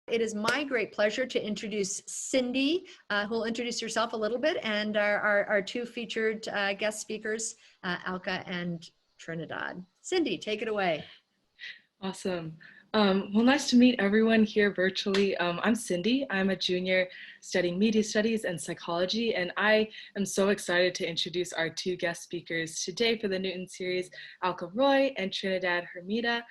It is my great pleasure to introduce Cindy, who will introduce herself a little bit, and our two featured guest speakers, Alka and Trinidad. Cindy, take it away. Awesome. Well, nice to meet everyone here virtually. I'm Cindy. I'm a junior studying media studies and psychology, and I am so excited to introduce our two guest speakers today for the Newton series, Alka Roy and Trinidad Hermida.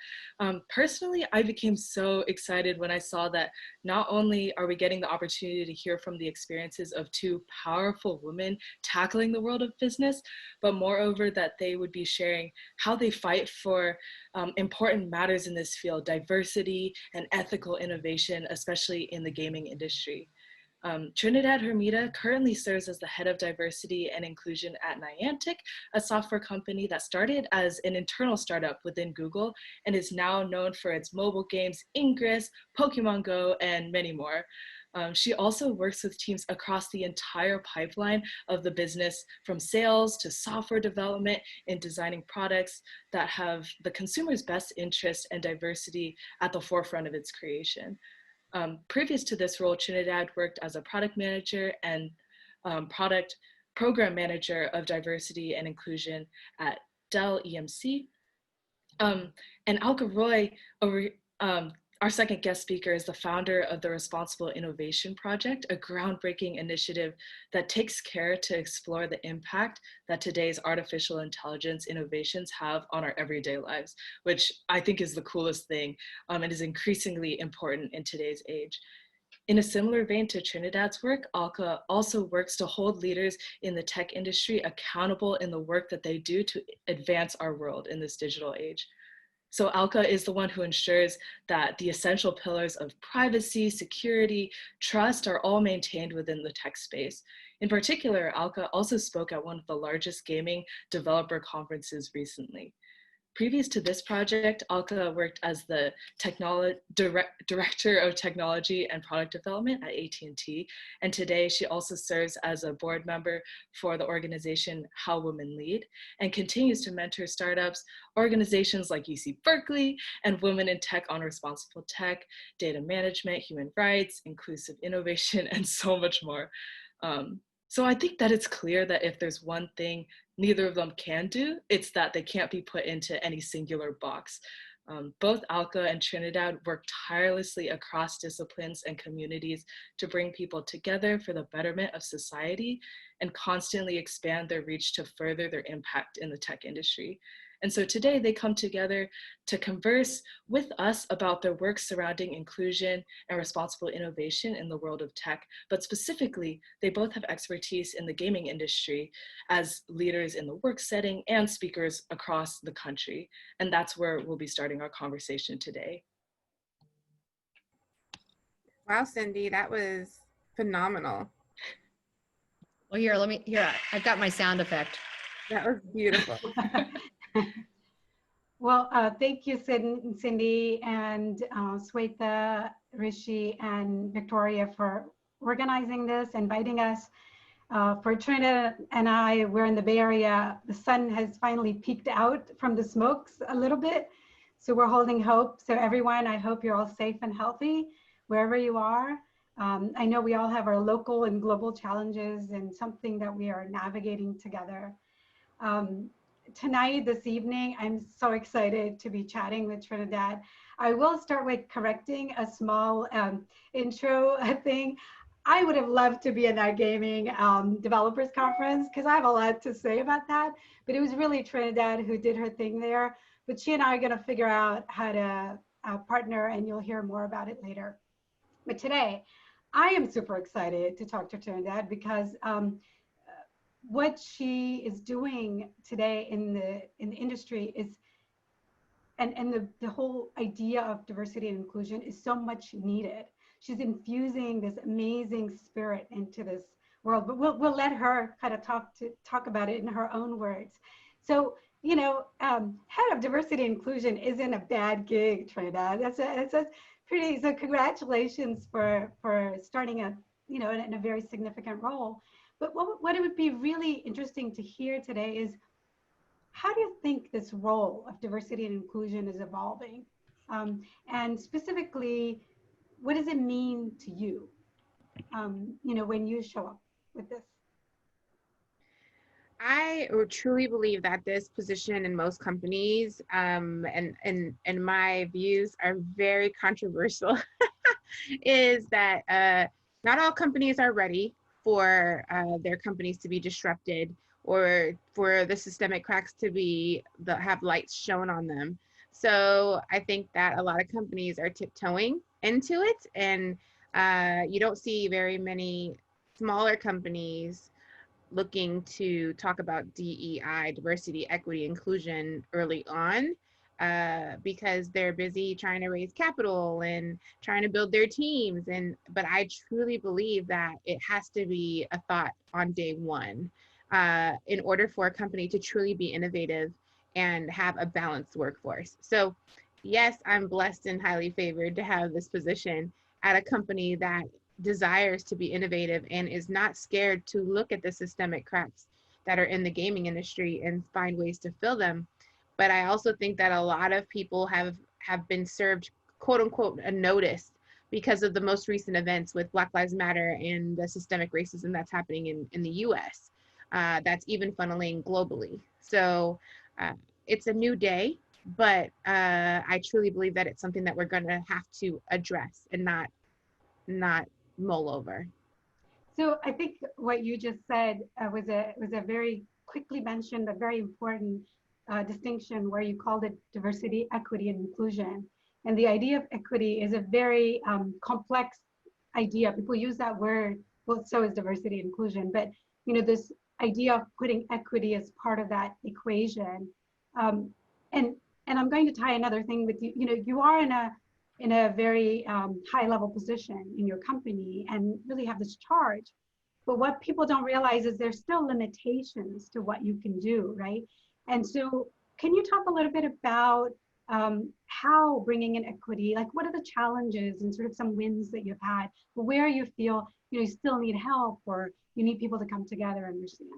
Personally, I became so excited when I saw that not only are we getting the opportunity to hear from the experiences of two powerful women tackling the world of business, but moreover that they would be sharing how they fight for important matters in this field, diversity and ethical innovation, especially in the gaming industry. Trinidad Hermida currently serves as the head of diversity and inclusion at Niantic, a software company that started as an internal startup within Google and is now known for its mobile games Ingress, Pokemon Go, and many more. She also works with teams across the entire pipeline of the business, from sales to software development, in designing products that have the consumer's best interest and diversity at the forefront of its creation. Previous to this role, Trinidad worked as a product manager and product program manager of diversity and inclusion at Dell EMC. And Alka Roy, our second guest speaker, is the founder of the Responsible Innovation Project, a groundbreaking initiative that takes care to explore the impact that today's artificial intelligence innovations have on our everyday lives, which I think is the coolest thing and is increasingly important in today's age. In a similar vein to Trinidad's work, Alka also works to hold leaders in the tech industry accountable in the work that they do to advance our world in this digital age. So Alka is the one who ensures that the essential pillars of privacy, security, trust are all maintained within the tech space. In particular, Alka also spoke at one of the largest gaming developer conferences recently. Previous to this project, Alka worked as the Director of Technology and Product Development at AT&T, and today she also serves as a board member for the organization How Women Lead, and continues to mentor startups, organizations like UC Berkeley, and Women in Tech on Responsible Tech, data management, human rights, inclusive innovation, and so much more. So I think that it's clear that if there's one thing neither of them can do, it's that they can't be put into any singular box. Both Alka and Trinidad work tirelessly across disciplines and communities to bring people together for the betterment of society and constantly expand their reach to further their impact in the tech industry. And so today they come together to converse with us about their work surrounding inclusion and responsible innovation in the world of tech. But specifically, they both have expertise in the gaming industry as leaders in the work setting and speakers across the country. And that's where we'll be starting our conversation today. Wow, Cindy, that was phenomenal. Well, here, I've got my sound effect. That was beautiful. Well, thank you, Cindy and Sweta, Rishi, and Victoria for organizing this, inviting us. For Trina and I, we're in the Bay Area. The sun has finally peeked out from the smokes a little bit. So we're holding hope. So everyone, I hope you're all safe and healthy wherever you are. I know we all have our local and global challenges and something that we are navigating together. Tonight, this evening, I'm so excited to be chatting with Trinidad. I will start with correcting a small intro thing. I would have loved to be in that gaming developers conference because I have a lot to say about that, but it was really Trinidad who did her thing there. But she and I are gonna figure out how to partner, and you'll hear more about it later. But today, I am super excited to talk to Trinidad because what she is doing today in the industry is, and the whole idea of diversity and inclusion is so much needed. She's infusing this amazing spirit into this world, but we'll let her kind of talk about it in her own words. So, you know, head of diversity and inclusion isn't a bad gig, Trinidad. That's a pretty, so congratulations for starting a, you know, in a very significant role. But what it would be really interesting to hear today is, how do you think this role of diversity and inclusion is evolving? And specifically, what does it mean to you, when you show up with this? I truly believe that this position in most companies, and my views are very controversial, is that not all companies are ready for their companies to be disrupted or for the systemic cracks to have lights shown on them. So I think that a lot of companies are tiptoeing into it, and you don't see very many smaller companies looking to talk about DEI, diversity, equity, inclusion early on, because they're busy trying to raise capital and trying to build their teams. But I truly believe that it has to be a thought on day one, in order for a company to truly be innovative and have a balanced workforce. So yes, I'm blessed and highly favored to have this position at a company that desires to be innovative and is not scared to look at the systemic cracks that are in the gaming industry and find ways to fill them. But I also think that a lot of people have been served, quote unquote, a notice because of the most recent events with Black Lives Matter and the systemic racism that's happening in the US, that's even funneling globally. So it's a new day, but I truly believe that it's something that we're going to have to address and not mull over. So I think what you just said was a very quickly mentioned but very important distinction, where you called it diversity, equity, and inclusion. And the idea of equity is a very complex idea. People use that word, well, so is diversity and inclusion, but this idea of putting equity as part of that equation. Um, and I'm going to tie another thing with you. You are in a very high level position in your company and really have this charge. But what people don't realize is there's still limitations to what you can do, right? And so can you talk a little bit about how bringing in equity, like what are the challenges and sort of some wins that you've had, where you feel you still need help or you need people to come together and understand?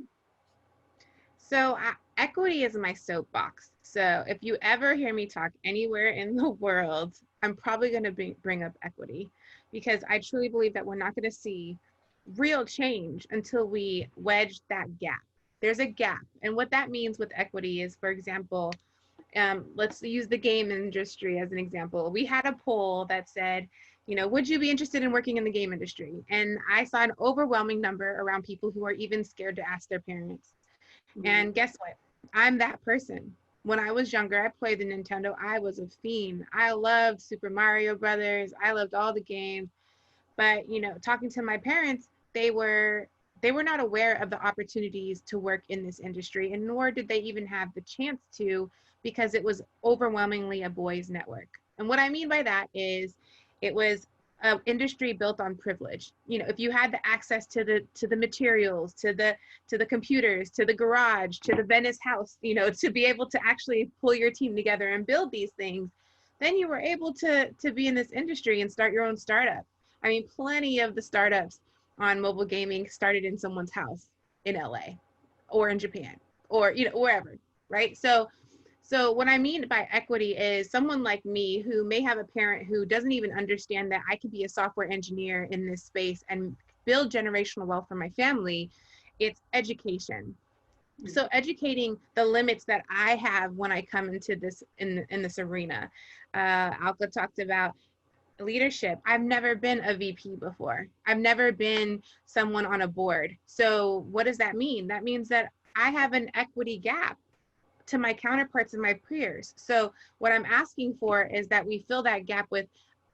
So equity is my soapbox. So if you ever hear me talk anywhere in the world, I'm probably going to bring up equity, because I truly believe that we're not going to see real change until we wedge that gap. There's a gap. And what that means with equity is, for example, let's use the game industry as an example. We had a poll that said, would you be interested in working in the game industry? And I saw an overwhelming number around people who are even scared to ask their parents. And guess what? I'm that person. When I was younger, I played the Nintendo. I was a fiend. I loved Super Mario Brothers. I loved all the games. But, talking to my parents, they were not aware of the opportunities to work in this industry, and nor did they even have the chance to, because it was overwhelmingly a boys' network. And what I mean by that is it was an industry built on privilege. If you had the access to the materials, to the computers, to the garage, to the Venice house, to be able to actually pull your team together and build these things, then you were able to be in this industry and start your own startup. I mean, plenty of the startups on mobile gaming started in someone's house in LA or in Japan or wherever, right? So what I mean by equity is someone like me who may have a parent who doesn't even understand that I could be a software engineer in this space and build generational wealth for my family. It's education. So educating the limits that I have when I come into this in this arena. Alka talked about leadership. I've never been a VP before. I've never been someone on a board. So what does that mean? That means that I have an equity gap to my counterparts and my peers. So what I'm asking for is that we fill that gap with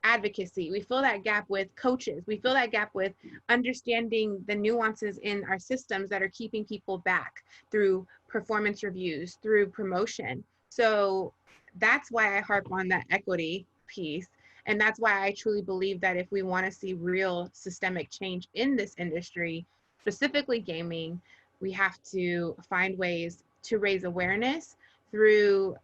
advocacy. We fill that gap with coaches. We fill that gap with understanding the nuances in our systems that are keeping people back through performance reviews, through promotion. So that's why I harp on that equity piece. And that's why I truly believe that if we want to see real systemic change in this industry, specifically gaming, we have to find ways to raise awareness through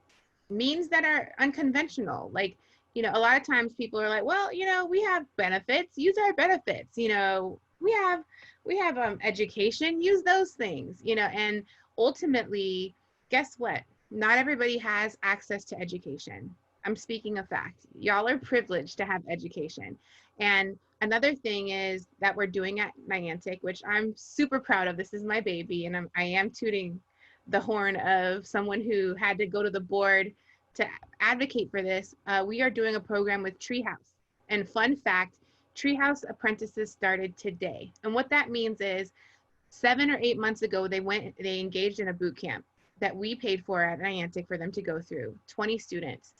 means that are unconventional. Like, a lot of times people are like, well, we have benefits, use our benefits. We have education, use those things, and ultimately, guess what? Not everybody has access to education. I'm speaking of fact. Y'all are privileged to have education. And another thing is that we're doing at Niantic, which I'm super proud of. This is my baby, and I am tooting the horn of someone who had to go to the board to advocate for this. We are doing a program with Treehouse. And fun fact, Treehouse apprentices started today. And what that means is 7 or 8 months ago, they engaged in a boot camp that we paid for at Niantic for them to go through, 20 students,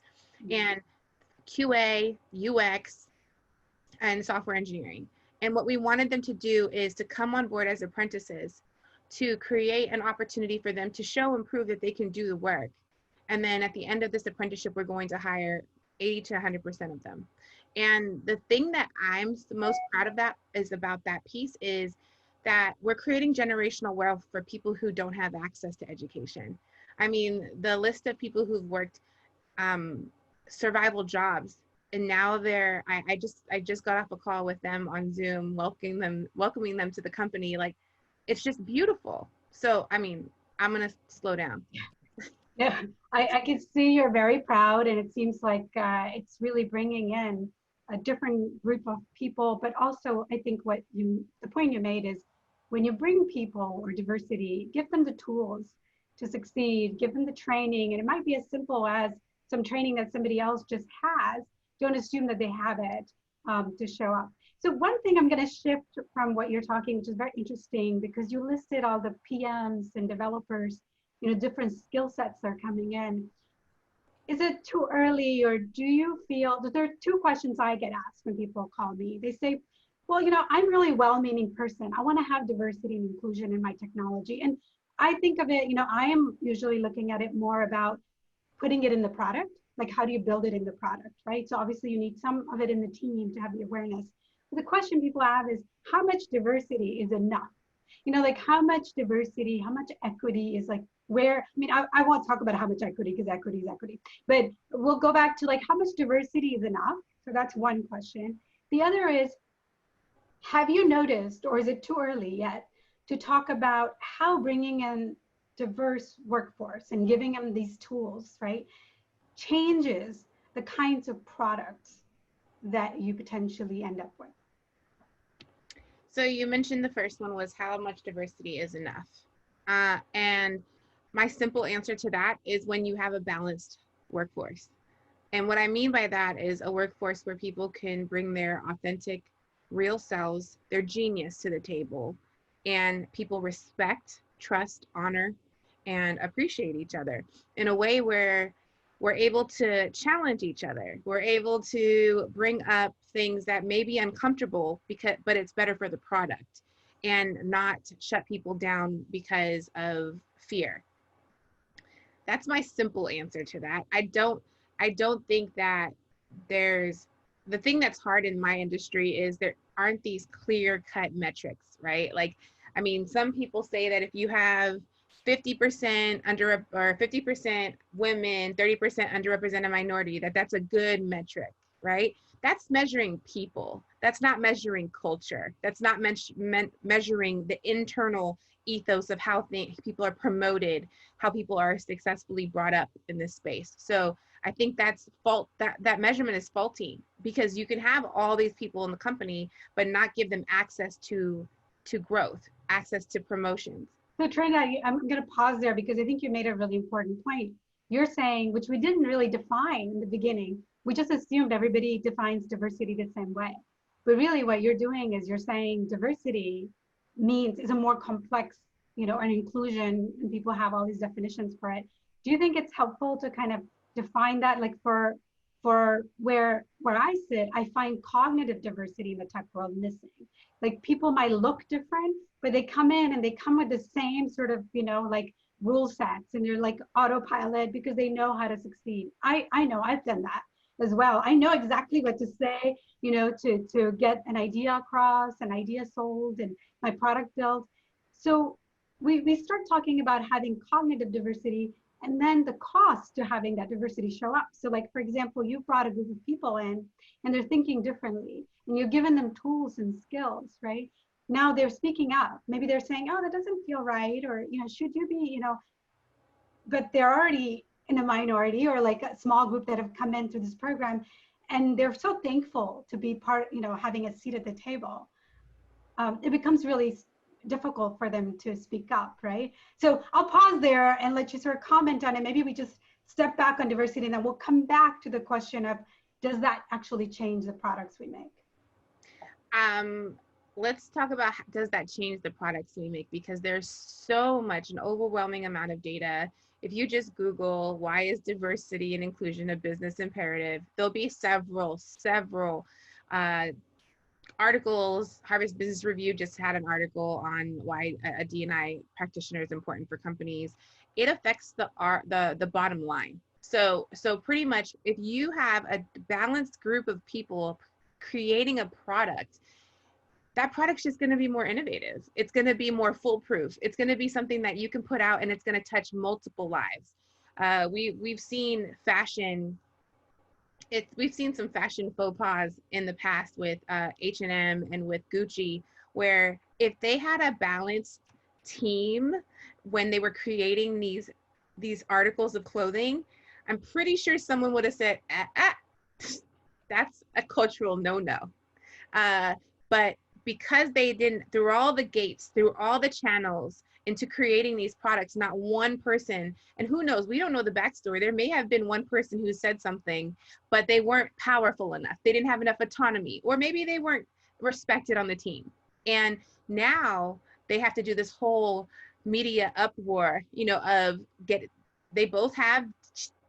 and QA, UX, and software engineering. And what we wanted them to do is to come on board as apprentices to create an opportunity for them to show and prove that they can do the work. And then at the end of this apprenticeship, we're going to hire 80 to 100% of them. And the thing that I'm the most proud of that is about that piece is that we're creating generational wealth for people who don't have access to education. I mean, the list of people who've worked survival jobs, and now I just got off a call with them on Zoom, welcoming them to the company. Like, it's just beautiful. So, I mean, I'm gonna slow down. Yeah, I can see you're very proud, and it seems like it's really bringing in a different group of people. But also, I think the point you made is when you bring people or diversity, give them the tools to succeed, give them the training, and it might be as simple as some training that somebody else just has. Don't assume that they have it to show up. So one thing I'm going to shift from what you're talking, which is very interesting, because you listed all the PMs and developers, different skill sets that are coming in. Is it too early, or do you feel that there are two questions I get asked when people call me? They say, well, I'm really a well-meaning person. I want to have diversity and inclusion in my technology. And I think of it, I am usually looking at it more about putting it in the product. Like, how do you build it in the product, right? So obviously you need some of it in the team to have the awareness. But the question people have is, how much diversity is enough? Like, how much diversity, how much equity is, like, where, I mean, I won't talk about how much equity, because equity is equity, but we'll go back to, like, how much diversity is enough? So that's one question. The other is, have you noticed, or is it too early yet, to talk about how bringing in diverse workforce and giving them these tools, right, changes the kinds of products that you potentially end up with? So you mentioned the first one was how much diversity is enough. And my simple answer to that is when you have a balanced workforce. And what I mean by that is a workforce where people can bring their authentic, real selves, their genius to the table, and people respect, trust, honor, and appreciate each other in a way where we're able to challenge each other. We're able to bring up things that may be uncomfortable, but it's better for the product, and not shut people down because of fear. That's my simple answer to that. I don't think that the thing that's hard in my industry is there aren't these clear-cut metrics, right? Like, I mean, some people say that if you have 50% or 50% women, 30% underrepresented minority, that's a good metric, right? That's measuring people. That's not measuring culture. That's not measuring the internal ethos of how people are promoted, how people are successfully brought up in this space. So I think that measurement is faulty, because you can have all these people in the company, but not give them access to growth, access to promotions. So Trinidad, I'm going to pause there, because I think you made a really important point. You're saying, which we didn't really define in the beginning, we just assumed everybody defines diversity the same way. But really what you're doing is you're saying diversity is a more complex, an inclusion, and people have all these definitions for it. Do you think it's helpful to kind of define that? Like for where I sit, I find cognitive diversity in the tech world missing. Like, people might look different, but they come in and they come with the same sort of, like, rule sets, and they're like autopilot because they know how to succeed. I know I've done that as well. I know exactly what to say, to get an idea across, an idea sold, and my product built. So we start talking about having cognitive diversity, and then the cost to having that diversity show up. So, like, for example, you brought a group of people in and they're thinking differently, and you've given them tools and skills, right? Now they're speaking up. Maybe they're saying, oh, that doesn't feel right, or, should you be, but they're already in a minority or like a small group that have come in through this program, and they're so thankful to be part, having a seat at the table. It becomes really difficult for them to speak up, right? So I'll pause there and let you sort of comment on it. Maybe we just step back on diversity, and then we'll come back to the question of, does that actually change the products we make? Let's talk about, does that change the products we make? Because there's so much, an overwhelming amount of data. If you just Google, why is diversity and inclusion a business imperative? There'll be several articles. Harvard Business Review just had an article on why a D&I practitioner is important for companies. It affects the bottom line. So pretty much, if you have a balanced group of people creating a product, that product's just going to be more innovative. It's going to be more foolproof. It's going to be something that you can put out and it's going to touch multiple lives. We've seen fashion. We've seen some fashion faux pas in the past with H&M and with Gucci, where if they had a balanced team when they were creating these articles of clothing, I'm pretty sure someone would have said, that's a cultural no-no. But because they didn't, through all the gates, through all the channels into creating these products, not one person, and who knows, we don't know the backstory. There may have been one person who said something, but they weren't powerful enough. They didn't have enough autonomy, or maybe they weren't respected on the team. And now they have to do this whole media uproar, they both have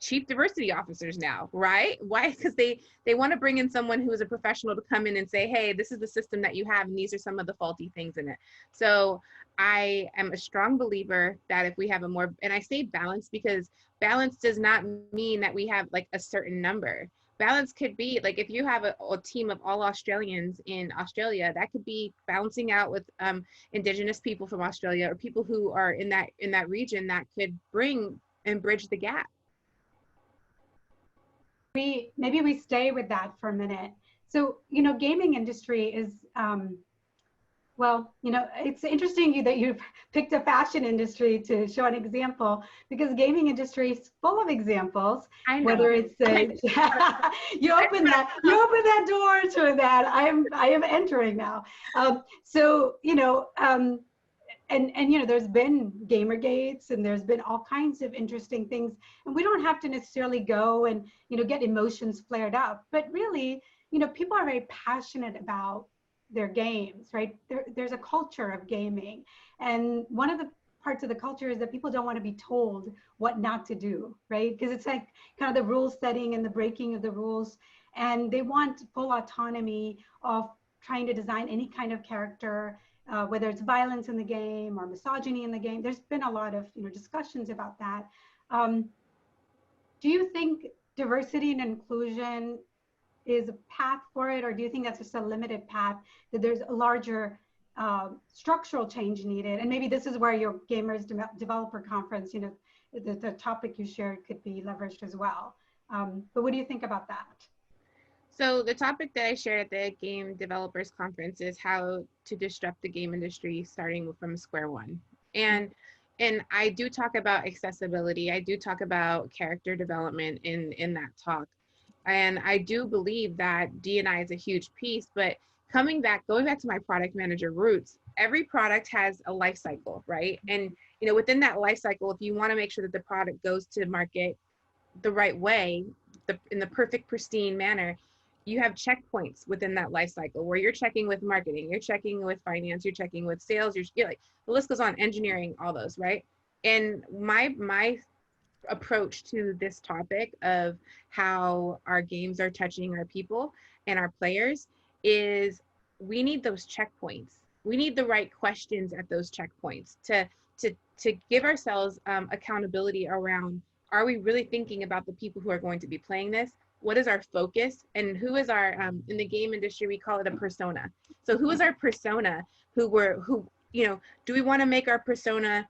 chief diversity officers now, right? Why? Because they want to bring in someone who is a professional to come in and say, hey, this is the system that you have, and these are some of the faulty things in it. So I am a strong believer that if we have a more, and I say balance because balance does not mean that we have like a certain number. Balance could be like, if you have a team of all Australians in Australia, that could be balancing out with Indigenous people from Australia, or people who are in that region, that could bring and bridge the gap. Maybe we stay with that for a minute. So, gaming industry is, it's interesting that you've picked a fashion industry to show an example, because gaming industry is full of examples. I know. Whether it's you open that door to that. I am entering now. There's been Gamergates, and there's been all kinds of interesting things, and we don't have to necessarily go and get emotions flared up, but really people are very passionate about their games, right? There's a culture of gaming, and one of the parts of the culture is that people don't want to be told what not to do, right? Because it's like kind of the rule setting and the breaking of the rules, and they want full autonomy of trying to design any kind of character, whether it's violence in the game or misogyny in the game. There's been a lot of discussions about that. Do you think diversity and inclusion is a path for it, or do you think that's just a limited path, that there's a larger structural change needed? And maybe this is where your Gamers Developer Conference, the topic you shared could be leveraged as well. But what do you think about that? So the topic that I shared at the Game Developers Conference is how to disrupt the game industry starting from square one. And I do talk about accessibility. I do talk about character development in that talk. And I do believe that D&I is a huge piece, but going back to my product manager roots, every product has a life cycle, right? And within that life cycle, if you want to make sure that the product goes to market the right way, in the perfect, pristine manner, you have checkpoints within that life cycle where you're checking with marketing, you're checking with finance, you're checking with sales, you're like, the list goes on, engineering, all those, right? And my approach to this topic of how our games are touching our people and our players is, we need those checkpoints. We need the right questions at those checkpoints to give ourselves accountability around, are we really thinking about the people who are going to be playing this? What is our focus? And who is our, in the game industry, we call it a persona. So who is our persona? Do we want to make our persona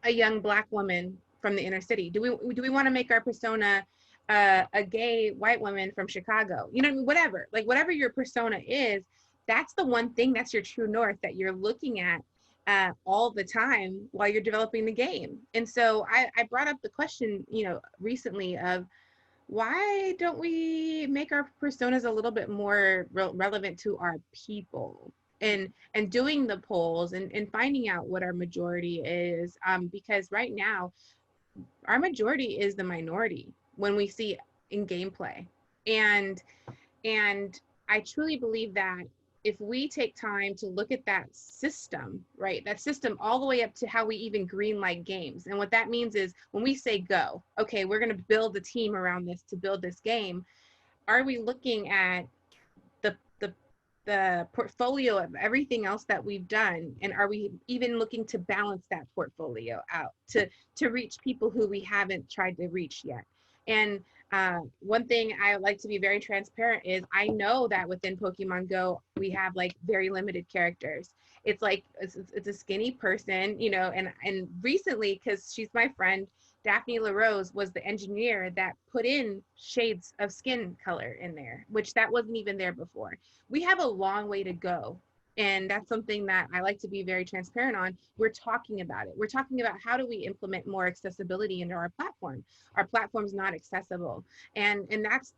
a young Black woman from the inner city? Do we want to make our persona a gay white woman from Chicago? Whatever your persona is, that's the one thing that's your true north that you're looking at. all the time while you're developing the game. And so I brought up the question, recently of why don't we make our personas a little bit more relevant to our people, and doing the polls and finding out what our majority is, because right now our majority is the minority when we see in gameplay. And I truly believe that if we take time to look at that system, right, that system all the way up to how we even green light games. And what that means is when we say go, okay, we're going to build a team around this to build this game. Are we looking at the the portfolio of everything else that we've done, and are we even looking to balance that portfolio out to reach people who we haven't tried to reach yet? And one thing I like to be very transparent is I know that within Pokemon Go we have like very limited characters. It's like it's a skinny person, and recently, because she's my friend, Daphne LaRose was the engineer that put in shades of skin color in there, which that wasn't even there before. We have a long way to go. And that's something that I like to be very transparent on. We're talking about it. We're talking about how do we implement more accessibility into our platform. Our platform's not accessible. And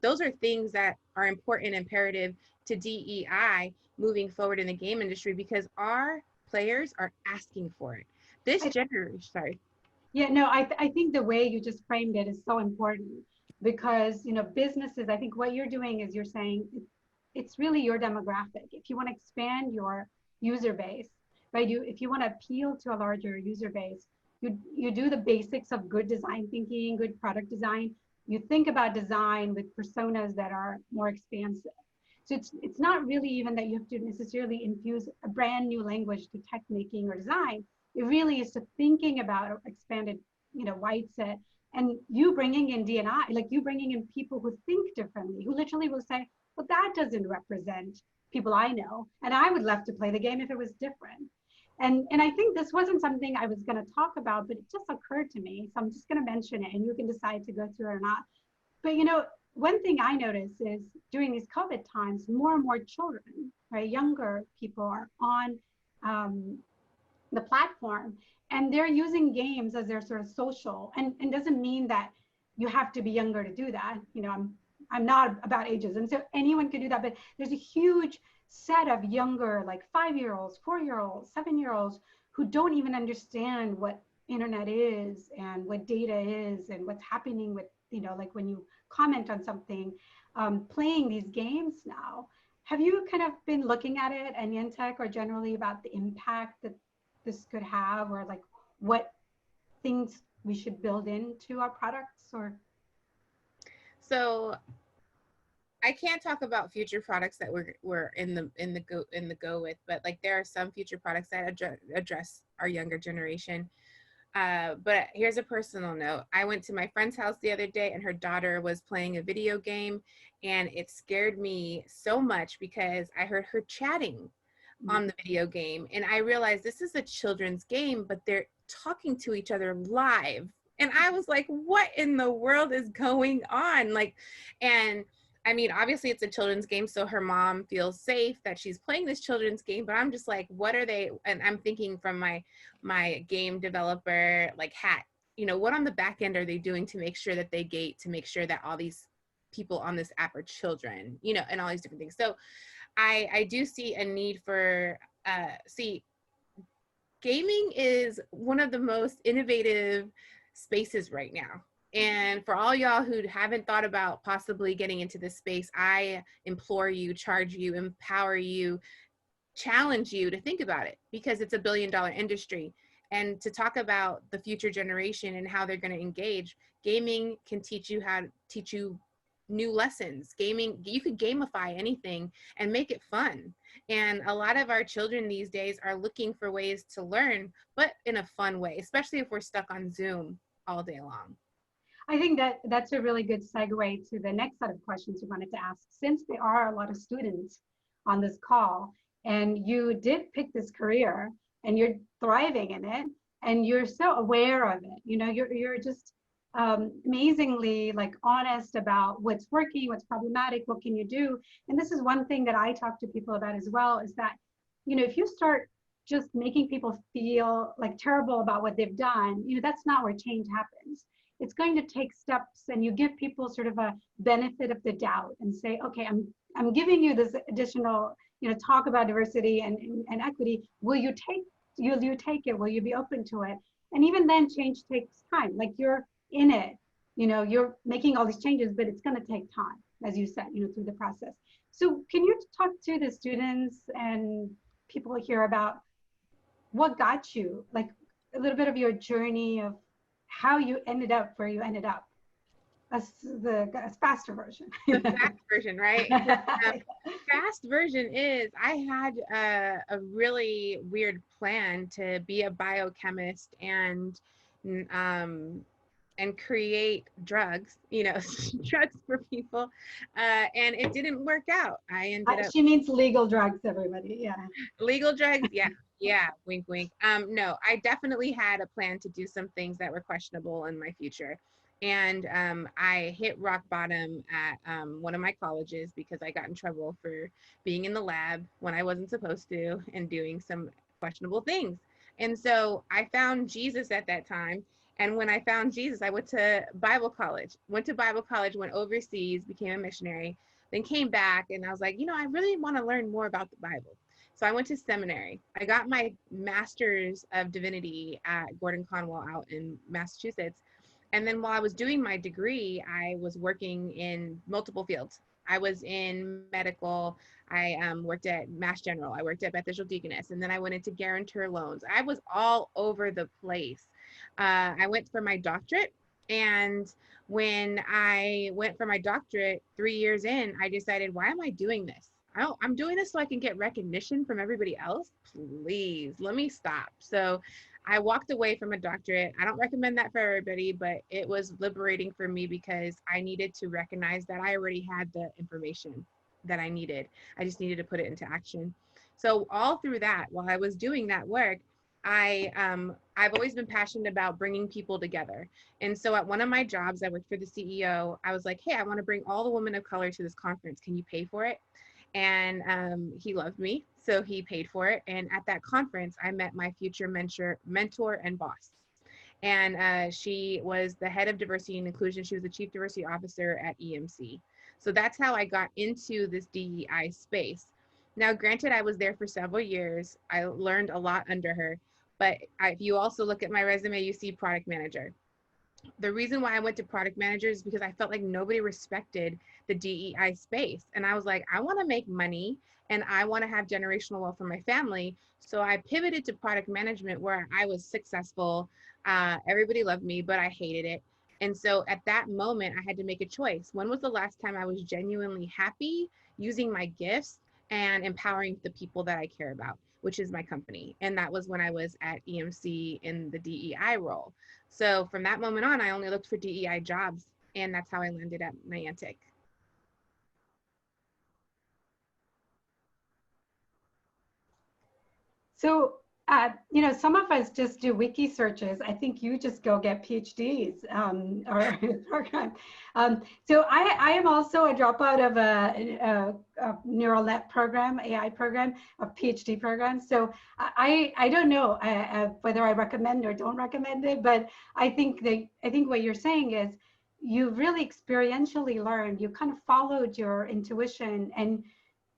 those are things that are important and imperative to DEI moving forward in the game industry, because our players are asking for it. This generation, sorry. Yeah, no, I think the way you just framed it is so important, because, businesses, I think what you're doing is you're saying it's really your demographic. If you want to expand your user base, right? If you want to appeal to a larger user base, you do the basics of good design thinking, good product design. You think about design with personas that are more expansive. So it's not really even that you have to necessarily infuse a brand new language to tech making or design. It really is to thinking about expanded, wide set, and you bringing in D&I, like you bringing in people who think differently, who literally will say, well, that doesn't represent people I know, and I would love to play the game if it was different. And I think this wasn't something I was going to talk about, but it just occurred to me, so I'm just going to mention it, and you can decide to go through it or not. But one thing I noticed is during these COVID times, more and more children, right, younger people are on the platform, and they're using games as their sort of social, and doesn't mean that you have to be younger to do that. I'm not about ages, and so anyone can do that, but there's a huge set of younger, like 5-year-olds, 4-year-olds, 7-year-olds, who don't even understand what internet is and what data is and what's happening with, like when you comment on something, playing these games now. Have you kind of been looking at it, and Niantic, or generally about the impact that this could have, or like what things we should build into our products? Or so I can't talk about future products that we're in the go with, but like there are some future products that address our younger generation. But here's a personal note. I went to my friend's house the other day, and her daughter was playing a video game, and it scared me so much because I heard her chatting on the video game, and I realized this is a children's game, but they're talking to each other live. And I was like, what in the world is going on? And I mean, obviously it's a children's game, so her mom feels safe that she's playing this children's game, but I'm just like, what are they? And I'm thinking from my game developer hat, what on the back end are they doing to make sure that they gate, to make sure that all these people on this app are children, and all these different things. So I do see a need for, gaming is one of the most innovative spaces right now. And for all y'all who haven't thought about possibly getting into this space, I implore you, charge you, empower you, challenge you to think about it, because it's $1 billion industry. And to talk about the future generation and how they're going to engage, gaming can teach you new lessons. Gaming, you could gamify anything and make it fun. And a lot of our children these days are looking for ways to learn, but in a fun way, especially if we're stuck on Zoom all day long. I think that's a really good segue to the next set of questions we wanted to ask. Since there are a lot of students on this call, and you did pick this career, and you're thriving in it, and you're so aware of it, you're just amazingly honest about what's working, what's problematic, what can you do. And this is one thing that I talk to people about as well, is that if you start just making people feel like terrible about what they've done, that's not where change happens. It's going to take steps, and you give people sort of a benefit of the doubt and say, okay, I'm giving you this additional, talk about diversity and equity. Will you take it? Will you be open to it? And even then, change takes time. Like, you're in it, you're making all these changes, but it's going to take time, as you said, through the process. So can you talk to the students and people here about what got you, like a little bit of your journey of how you ended up where you ended up? The faster version. The fast version, right? Fast version is I had a really weird plan to be a biochemist and create drugs, drugs for people, and it didn't work out. I ended up. She means legal drugs, everybody. Yeah. Legal drugs, yeah. Wink, wink. No, I definitely had a plan to do some things that were questionable in my future. And I hit rock bottom at one of my colleges because I got in trouble for being in the lab when I wasn't supposed to and doing some questionable things. And so I found Jesus at that time. And when I found Jesus, I went to Bible college, went overseas, became a missionary, then came back, and I was like, I really want to learn more about the Bible. So I went to seminary. I got my master's of divinity at Gordon Conwell out in Massachusetts. And then while I was doing my degree, I was working in multiple fields. I was in medical. I worked at Mass General. I worked at Beth Israel Deaconess. And then I went into guarantor loans. I was all over the place. I went for my doctorate. And when I went for my doctorate 3 years in, I decided, why am I doing this? I'm doing this so I can get recognition from everybody else. Please, let me stop. So I walked away from a doctorate. I don't recommend that for everybody, but it was liberating for me because I needed to recognize that I already had the information that I needed. I just needed to put it into action. So all through that, while I was doing that work, I've always been passionate about bringing people together. And so at one of my jobs, I worked for the CEO. I was like, hey, I want to bring all the women of color to this conference. Can you pay for it? And he loved me, so he paid for it. And at that conference, I met my future mentor and boss. And she was the head of diversity and inclusion. She was the chief diversity officer at EMC. So that's how I got into this DEI space. Now, granted, I was there for several years. I learned a lot under her. But if you also look at my resume, you see product manager. The reason why I went to product manager is because I felt like nobody respected the DEI space. And I was like, I want to make money and I want to have generational wealth for my family. So I pivoted to product management where I was successful. Everybody loved me, but I hated it. And so at that moment, I had to make a choice. When was the last time I was genuinely happy using my gifts and empowering the people that I care about, which is my company? And that was when I was at EMC in the DEI role. So from that moment on, I only looked for DEI jobs, and that's how I landed at Niantic. So, some of us just do wiki searches. I think you just go get PhDs or program. So I am also a dropout of a neural net program, AI program, a PhD program. So I don't know whether I recommend or don't recommend it, but I think what you're saying is you really experientially learned. You kind of followed your intuition and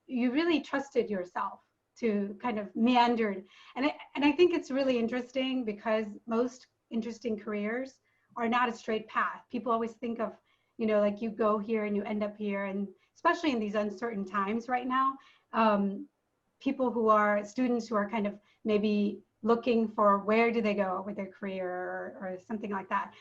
you really trusted yourself to kind of meandered. And I think it's really interesting because most interesting careers are not a straight path. People always think of, like you go here and you end up here. And especially in these uncertain times right now, people who are students who are kind of maybe looking for where do they go with their career or something like that.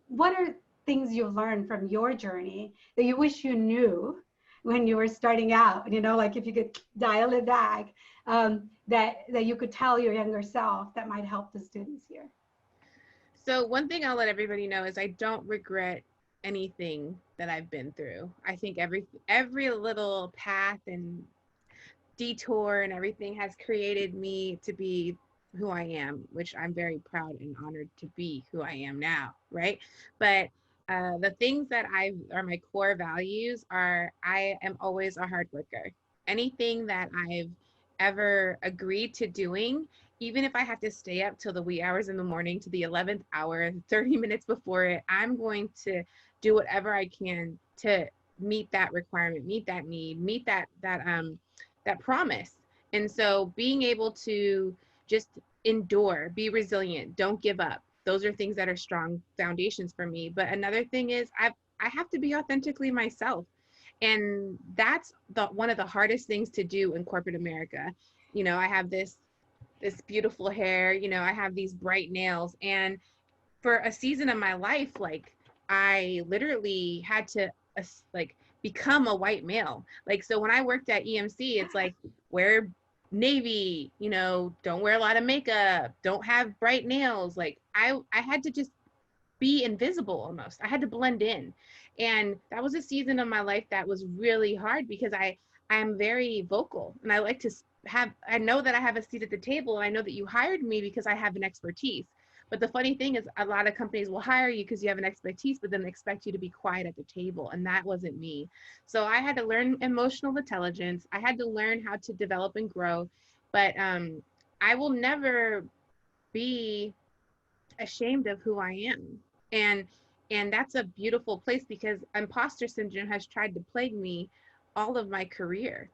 What are things you've learned from your journey that you wish you knew when you were starting out, like if you could dial it back, that you could tell your younger self that might help the students here? So one thing I'll let everybody know is I don't regret anything that I've been through. I think every little path and detour and everything has created me to be who I am, which I'm very proud and honored to be who I am now, right? But the things that are my core values are I am always a hard worker. Anything that I've ever agreed to doing even if I have to stay up till the wee hours in the morning to the 11th hour, 30 minutes before it, I'm going to do whatever I can to meet that requirement, meet that need, meet that promise. And so being able to just endure, be resilient, don't give up. Those are things that are strong foundations for me. But another thing is I have to be authentically myself. And that's one of the hardest things to do in corporate America. You know, I have this beautiful hair, you know, I have these bright nails. And for a season of my life, like I literally had to like become a white male. Like, so when I worked at EMC, it's like wear navy, you know, don't wear a lot of makeup, don't have bright nails. Like I had to just be invisible almost. I had to blend in. And that was a season of my life that was really hard because I'm very vocal and I like to I know that I have a seat at the table, and I know that you hired me because I have an expertise. But the funny thing is a lot of companies will hire you because you have an expertise, but then they expect you to be quiet at the table. And that wasn't me. So I had to learn emotional intelligence. I had to learn how to develop and grow. But I will never be ashamed of who I am. And that's a beautiful place because imposter syndrome has tried to plague me all of my career.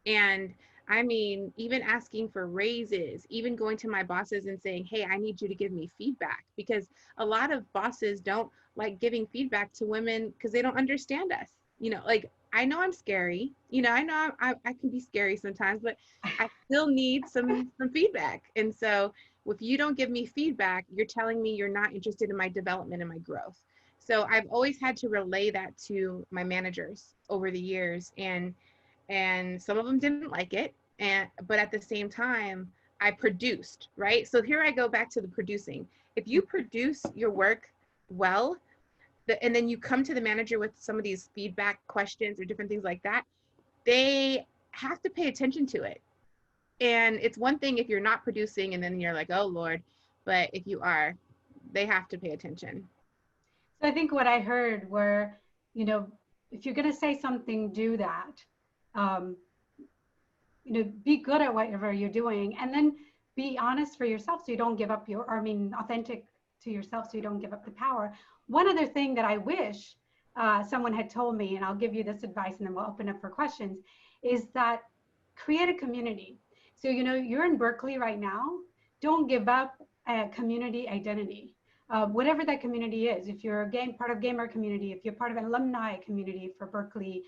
And I mean, even asking for raises, even going to my bosses and saying, hey, I need you to give me feedback, because a lot of bosses don't like giving feedback to women because they don't understand us. You know, like I know I'm scary, you know, I know I can be scary sometimes, but I still need some feedback. And so if you don't give me feedback, you're telling me you're not interested in my development and my growth. So I've always had to relay that to my managers over the years, and some of them didn't like it, but at the same time I produced, right? So here I go back to the producing. If you produce your work well, and then you come to the manager with some of these feedback questions or different things like that, they have to pay attention to it. And it's one thing if you're not producing and then you're like, oh Lord, but if you are, they have to pay attention. So I think what I heard were, you know, if you're going to say something, do that. Um, you know, be good at whatever you're doing, and then be honest for yourself so you don't give up your, or I mean, authentic to yourself so you don't give up the power. One other thing that I wish someone had told me, and I'll give you this advice and then we'll open up for questions, is that create a community. So, you know, you're in Berkeley right now. Don't give up a community identity. Whatever that community is, if you're a part of gamer community, if you're part of an alumni community for Berkeley,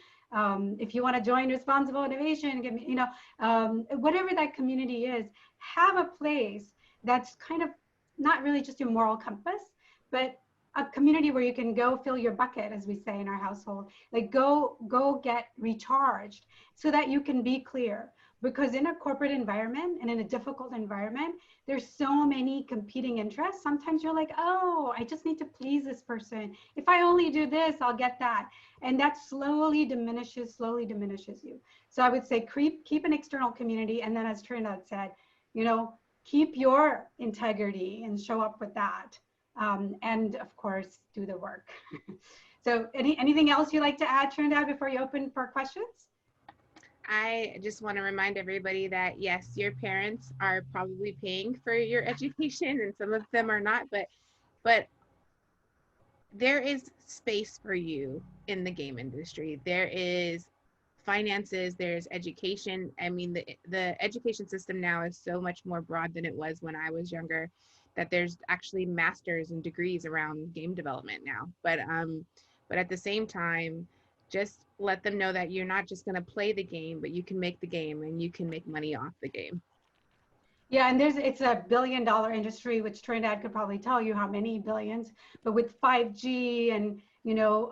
if you want to join responsible innovation, you know, whatever that community is, have a place that's kind of not really just your moral compass, but a community where you can go fill your bucket, as we say in our household, like go get recharged so that you can be clear. Because in a corporate environment and in a difficult environment, there's so many competing interests. Sometimes you're like, oh, I just need to please this person. If I only do this, I'll get that. And that slowly diminishes you. So I would say keep an external community. And then as Trinidad said, you know, keep your integrity and show up with that. And of course, do the work. So anything else you'd like to add, Trinidad, before you open for questions? I just want to remind everybody that yes, your parents are probably paying for your education and some of them are not, but there is space for you in the game industry. There is finances, there's education. I mean, the education system now is so much more broad than it was when I was younger, that there's actually masters and degrees around game development now. But at the same time, just let them know that you're not just going to play the game, but you can make the game and you can make money off the game. Yeah, and it's a $1 billion industry, which Trinidad could probably tell you how many billions, but with 5G and, you know,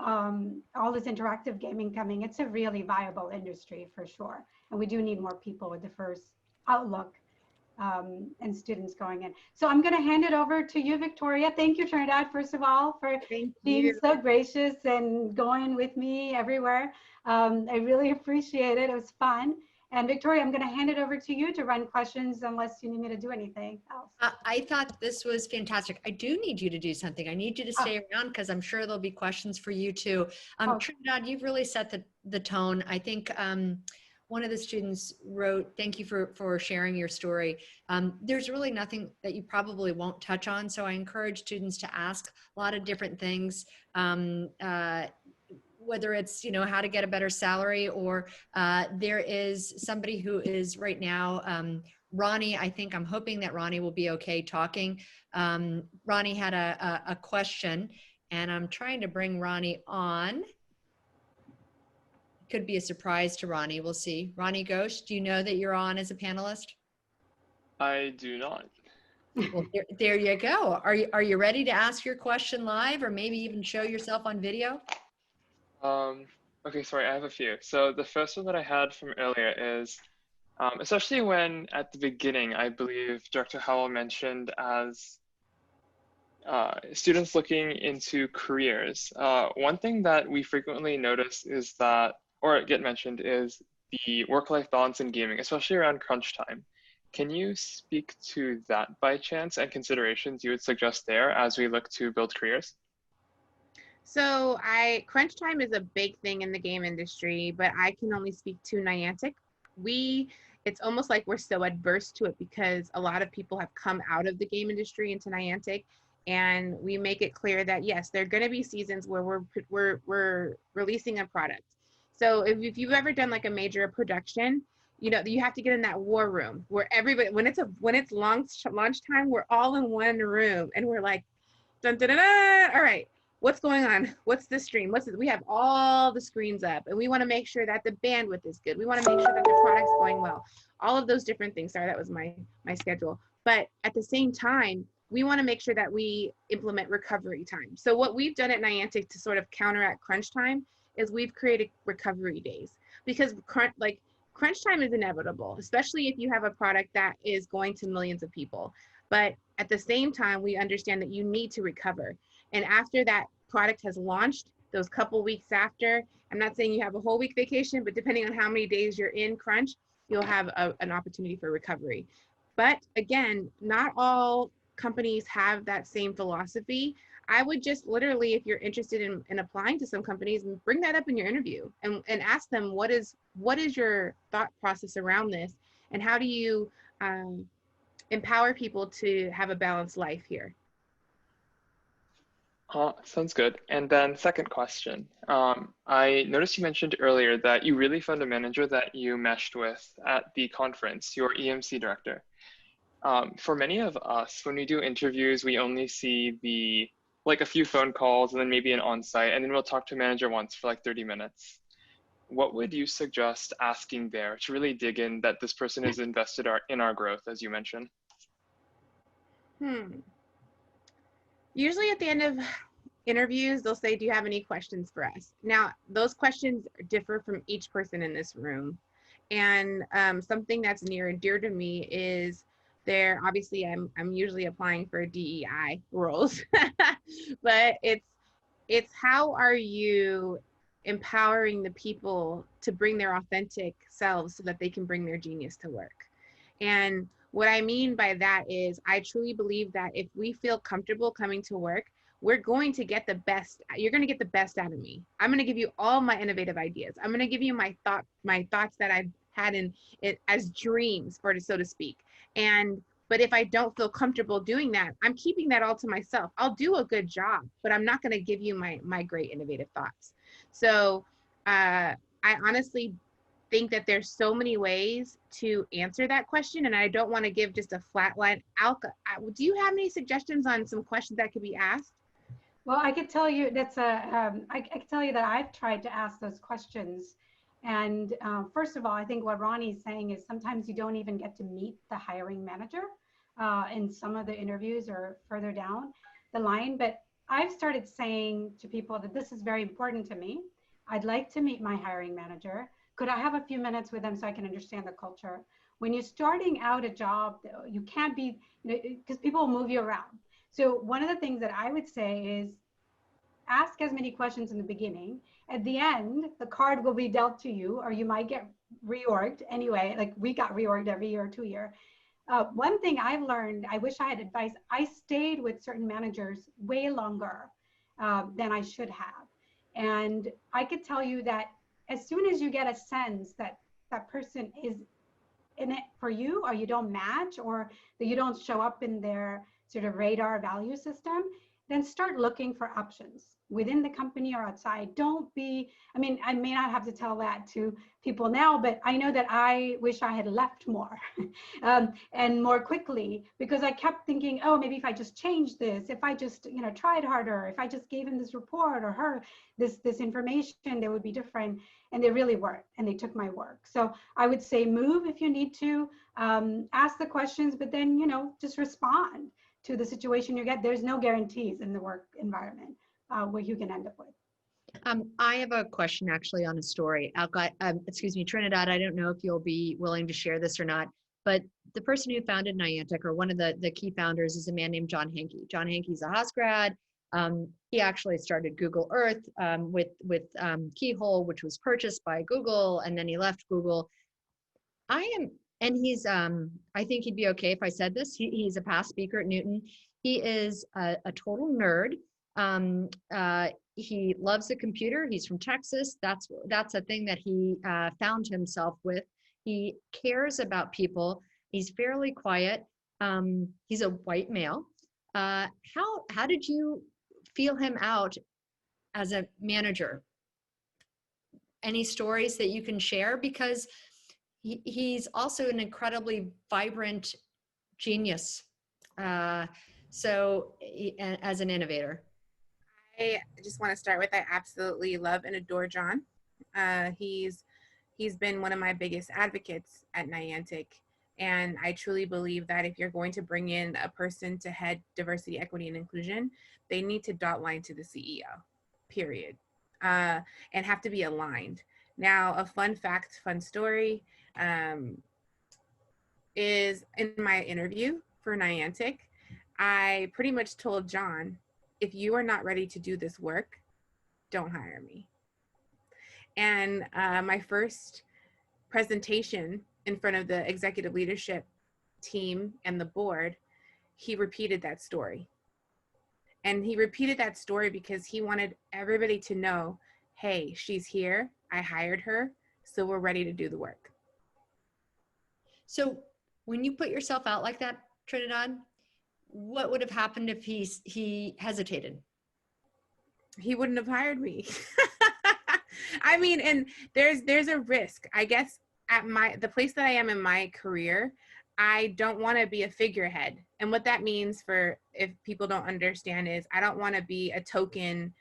all this interactive gaming coming, it's a really viable industry for sure. And we do need more people with diverse outlook and students going in. So I'm going to hand it over to you, Victoria. Thank you, Trinidad, first of all, for being so gracious and going with me everywhere. I really appreciate it. It was fun. And Victoria, I'm going to hand it over to you to run questions unless you need me to do anything else. I thought this was fantastic. I do need you to do something. I need you to stay around because I'm sure there'll be questions for you too. Trinidad, you've really set the tone. I think one one of the students wrote, thank you for sharing your story. There's really nothing that you probably won't touch on. So I encourage students to ask a lot of different things. Whether it's, you know, how to get a better salary, or there is somebody who is right now, Ronnie, I'm hoping that Ronnie will be okay talking. Ronnie had a question, and I'm trying to bring Ronnie on. Could be a surprise to Ronnie. We'll see. Ronnie Ghosh, do you know that you're on as a panelist? I do not. Well, there you go. Are you ready to ask your question live, or maybe even show yourself on video? Okay, sorry, I have a few. So the first one that I had from earlier is, especially when at the beginning, I believe Director Howell mentioned as students looking into careers. One thing that we frequently notice is that, or get mentioned, is the work-life balance in gaming, especially around crunch time. Can you speak to that by chance and considerations you would suggest there as we look to build careers? So crunch time is a big thing in the game industry, but I can only speak to Niantic. It's almost like we're so adverse to it because a lot of people have come out of the game industry into Niantic, and we make it clear that yes, there are going to be seasons where we're releasing a product. So if you've ever done like a major production, you know, you have to get in that war room where everybody, when it's launch time, we're all in one room and we're like, dun, dun, dun, dun, all right, what's going on? What's the stream? We have all the screens up, and we want to make sure that the bandwidth is good. We want to make sure that the product's going well. All of those different things. Sorry, that was my schedule. But at the same time, we want to make sure that we implement recovery time. So what we've done at Niantic to sort of counteract crunch time is we've created recovery days, because crunch time is inevitable, especially if you have a product that is going to millions of people. But at the same time, we understand that you need to recover. And after that product has launched, those couple weeks after, I'm not saying you have a whole week vacation, but depending on how many days you're in crunch, you'll have an opportunity for recovery. But again, not all companies have that same philosophy. I would just literally, if you're interested in applying to some companies, bring that up in your interview and ask them, what is your thought process around this, and how do you empower people to have a balanced life here? Sounds good. And then second question. I noticed you mentioned earlier that you really found a manager that you meshed with at the conference, your EMC director. For many of us, when we do interviews, we only see like a few phone calls and then maybe an on-site, and then we'll talk to a manager once for like 30 minutes. What would you suggest asking there to really dig in that this person is invested in our growth, as you mentioned? Usually at the end of interviews, they'll say, do you have any questions for us? Now, those questions differ from each person in this room. And something that's near and dear to me is obviously I'm usually applying for DEI roles, but it's how are you empowering the people to bring their authentic selves so that they can bring their genius to work. And what I mean by that is I truly believe that if we feel comfortable coming to work, we're going to get the best. You're going to get the best out of me. I'm going to give you all my innovative ideas. I'm going to give you my thoughts that I've had in it as dreams, so to speak. But if I don't feel comfortable doing that, I'm keeping that all to myself. I'll do a good job, but I'm not going to give you my great innovative thoughts. So I honestly think that there's so many ways to answer that question, and I don't want to give just a flat line. Alka, do you have any suggestions on some questions that could be asked? Well, I could tell you I could tell you that I've tried to ask those questions. And first of all, I think what Ronnie's saying is sometimes you don't even get to meet the hiring manager in some of the interviews or further down the line. But I've started saying to people that this is very important to me. I'd like to meet my hiring manager. Could I have a few minutes with them so I can understand the culture? When you're starting out a job, you can't be, because people will move you around. So one of the things that I would say is ask as many questions in the beginning. At the end, the card will be dealt to you, or you might get reorged anyway. Like we got reorged every year or 2 year. One thing I've learned, I wish I had advice. I stayed with certain managers way longer than I should have. And I could tell you that as soon as you get a sense that that person is in it for you, or you don't match, or that you don't show up in their sort of radar value system, then start looking for options within the company or outside. Don't be, I mean, I may not have to tell that to people now, but I know that I wish I had left more and more quickly, because I kept thinking, oh, maybe if I just changed this, if I just, you know, tried harder, if I just gave him this report or her this information, they would be different. And they really weren't, and they took my work. So I would say move if you need to, ask the questions, but then, you know, just respond to the situation you get. There's no guarantees in the work environment what you can end up with. I have a question actually on a story. Alka, excuse me, Trinidad, I don't know if you'll be willing to share this or not, but the person who founded Niantic, or one of the key founders, is a man named John Hanke. John Hanke's a Haas grad. He actually started Google Earth with Keyhole, which was purchased by Google, and then he left Google. And he's, I think he'd be okay if I said this. He's a past speaker at Newton. He is a total nerd. He loves the computer. He's from Texas. That's a thing that he found himself with. He cares about people. He's fairly quiet. He's a white male. How did you feel him out as a manager? Any stories that you can share? Because he's also an incredibly vibrant genius. So as an innovator. I just want to start with, I absolutely love and adore John. He's been one of my biggest advocates at Niantic. And I truly believe that if you're going to bring in a person to head diversity, equity, and inclusion, they need to dot line to the CEO, period, and have to be aligned. Now, a fun fact, fun story, is in my interview for Niantic, I pretty much told John, if you are not ready to do this work, don't hire me. And my first presentation in front of the executive leadership team and the board, he repeated that story. And he repeated that story because he wanted everybody to know, hey, she's here, I hired her, so we're ready to do the work. So when you put yourself out like that, Trinidad, what would have happened if he hesitated? He wouldn't have hired me. I mean, and there's a risk. I guess at the place that I am in my career, I don't want to be a figurehead. And what that means, for if people don't understand, is I don't want to be a token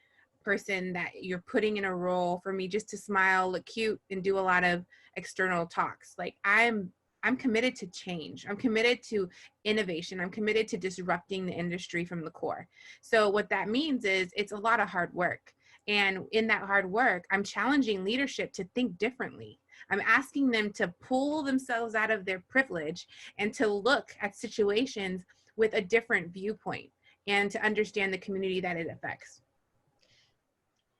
person that you're putting in a role for me just to smile, look cute, and do a lot of external talks. Like, I'm committed to change. I'm committed to innovation. I'm committed to disrupting the industry from the core. So what that means is it's a lot of hard work. And in that hard work, I'm challenging leadership to think differently. I'm asking them to pull themselves out of their privilege and to look at situations with a different viewpoint and to understand the community that it affects.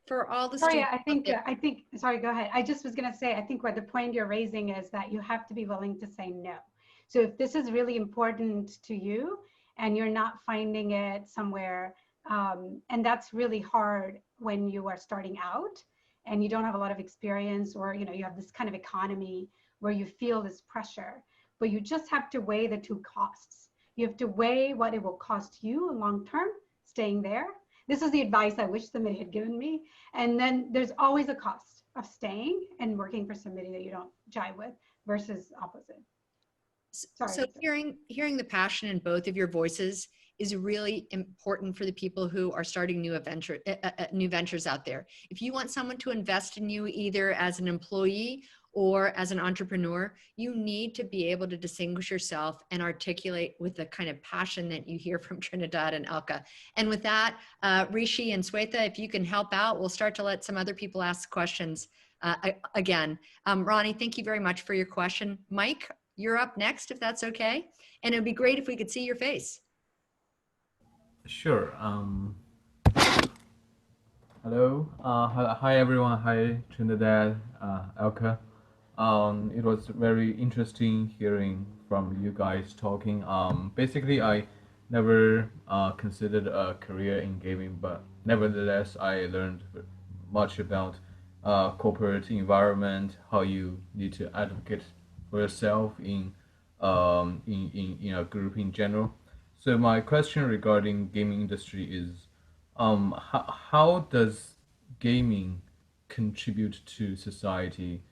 For all the Sorry, students, I think, sorry, go ahead. I just was going to say, I think what the point you're raising is that you have to be willing to say no. So if this is really important to you and you're not finding it somewhere, and that's really hard when you are starting out and you don't have a lot of experience, or, you know, you have this kind of economy where you feel this pressure, but you just have to weigh the two costs. You have to weigh what it will cost you long term staying there. This is the advice I wish somebody had given me. And then there's always a cost of staying and working for somebody that you don't jive with versus opposite. Sorry. So hearing the passion in both of your voices is really important for the people who are starting new ventures out there. If you want someone to invest in you, either as an employee or as an entrepreneur, you need to be able to distinguish yourself and articulate with the kind of passion that you hear from Trinidad and Alka. And with that, Rishi and Swetha, if you can help out, we'll start to let some other people ask questions again. Ronnie, thank you very much for your question. Mike, you're up next, if that's okay. And it'd be great if we could see your face. Sure. Hello. Hi everyone. Hi Trinidad, Alka. It was very interesting hearing from you guys talking. Basically, I never considered a career in gaming, but nevertheless, I learned much about corporate environment, how you need to advocate for yourself in a group in general. So my question regarding gaming industry is, how does gaming contribute to society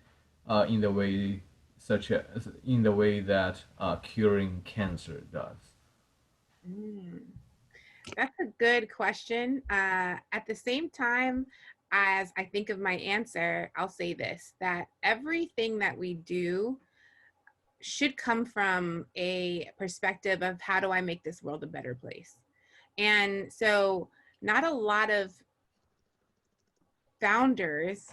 in the way in the way that curing cancer does? Mm, that's a good question. At the same time, as I think of my answer, I'll say this, that everything that we do should come from a perspective of how do I make this world a better place? And so not a lot of founders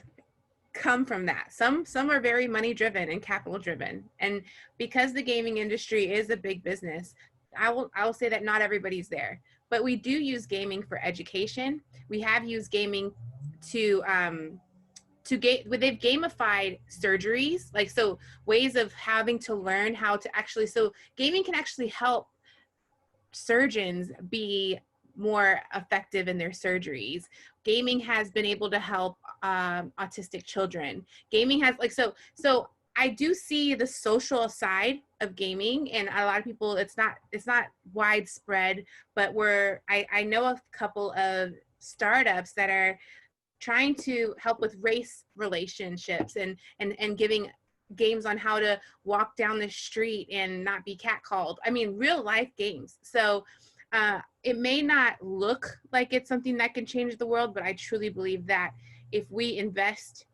come from that. Some are very money driven and capital driven. And because the gaming industry is a big business, I will say that not everybody's there. But we do use gaming for education. We have used gaming to they've gamified surgeries, like, so ways of having to learn how to actually, so gaming can actually help surgeons be more effective in their surgeries. Gaming has been able to help autistic children. Gaming has, like, so I do see the social side of gaming, and a lot of people, it's not widespread, but I know a couple of startups that are trying to help with race relationships and giving games on how to walk down the street and not be catcalled. I mean, real life games. So it may not look like it's something that can change the world, but I truly believe that if we invest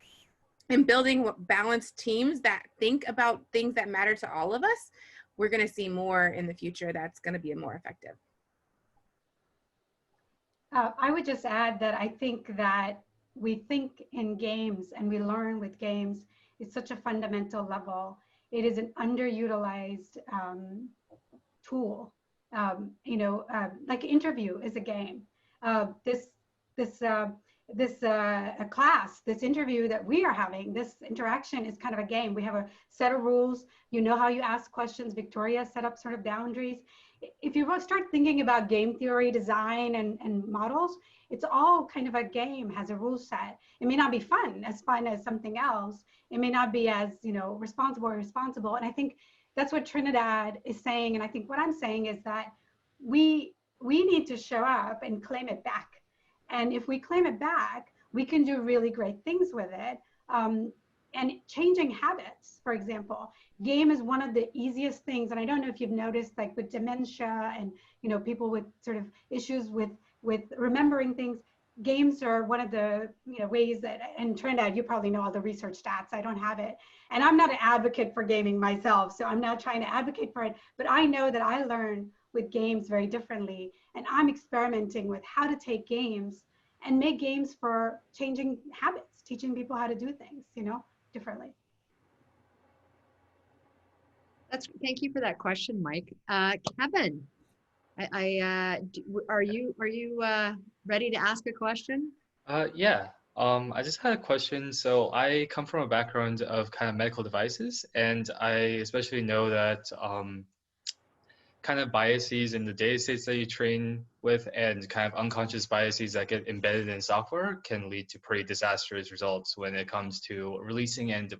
in building balanced teams that think about things that matter to all of us, we're going to see more in the future that's going to be more effective. I would just add that I think that we think in games and we learn with games. It's such a fundamental level. It is an underutilized tool. Like interview is a game. This class, this interview that we are having, this interaction is kind of a game. We have a set of rules. You know how you ask questions. Victoria set up sort of boundaries. If you start thinking about game theory, design, and models, it's all kind of a game, has a rule set. It may not be fun as something else. It may not be as, responsible. And I think that's what Trinidad is saying. And I think what I'm saying is that we need to show up and claim it back. And if we claim it back, we can do really great things with it. And changing habits, for example, game is one of the easiest things. And I don't know if you've noticed, like with dementia and, people with sort of issues with remembering things, games are one of the ways that, and Trinidad, you probably know all the research stats. I don't have it. And I'm not an advocate for gaming myself, so I'm not trying to advocate for it. But I know that I learn with games very differently. And I'm experimenting with how to take games and make games for changing habits, teaching people how to do things, differently. Thank you for that question, Mike. Kevin, are you ready to ask a question? Yeah. I just had a question. So I come from a background of kind of medical devices, and I especially know that kind of biases in the data sets that you train with and kind of unconscious biases that get embedded in software can lead to pretty disastrous results when it comes to releasing and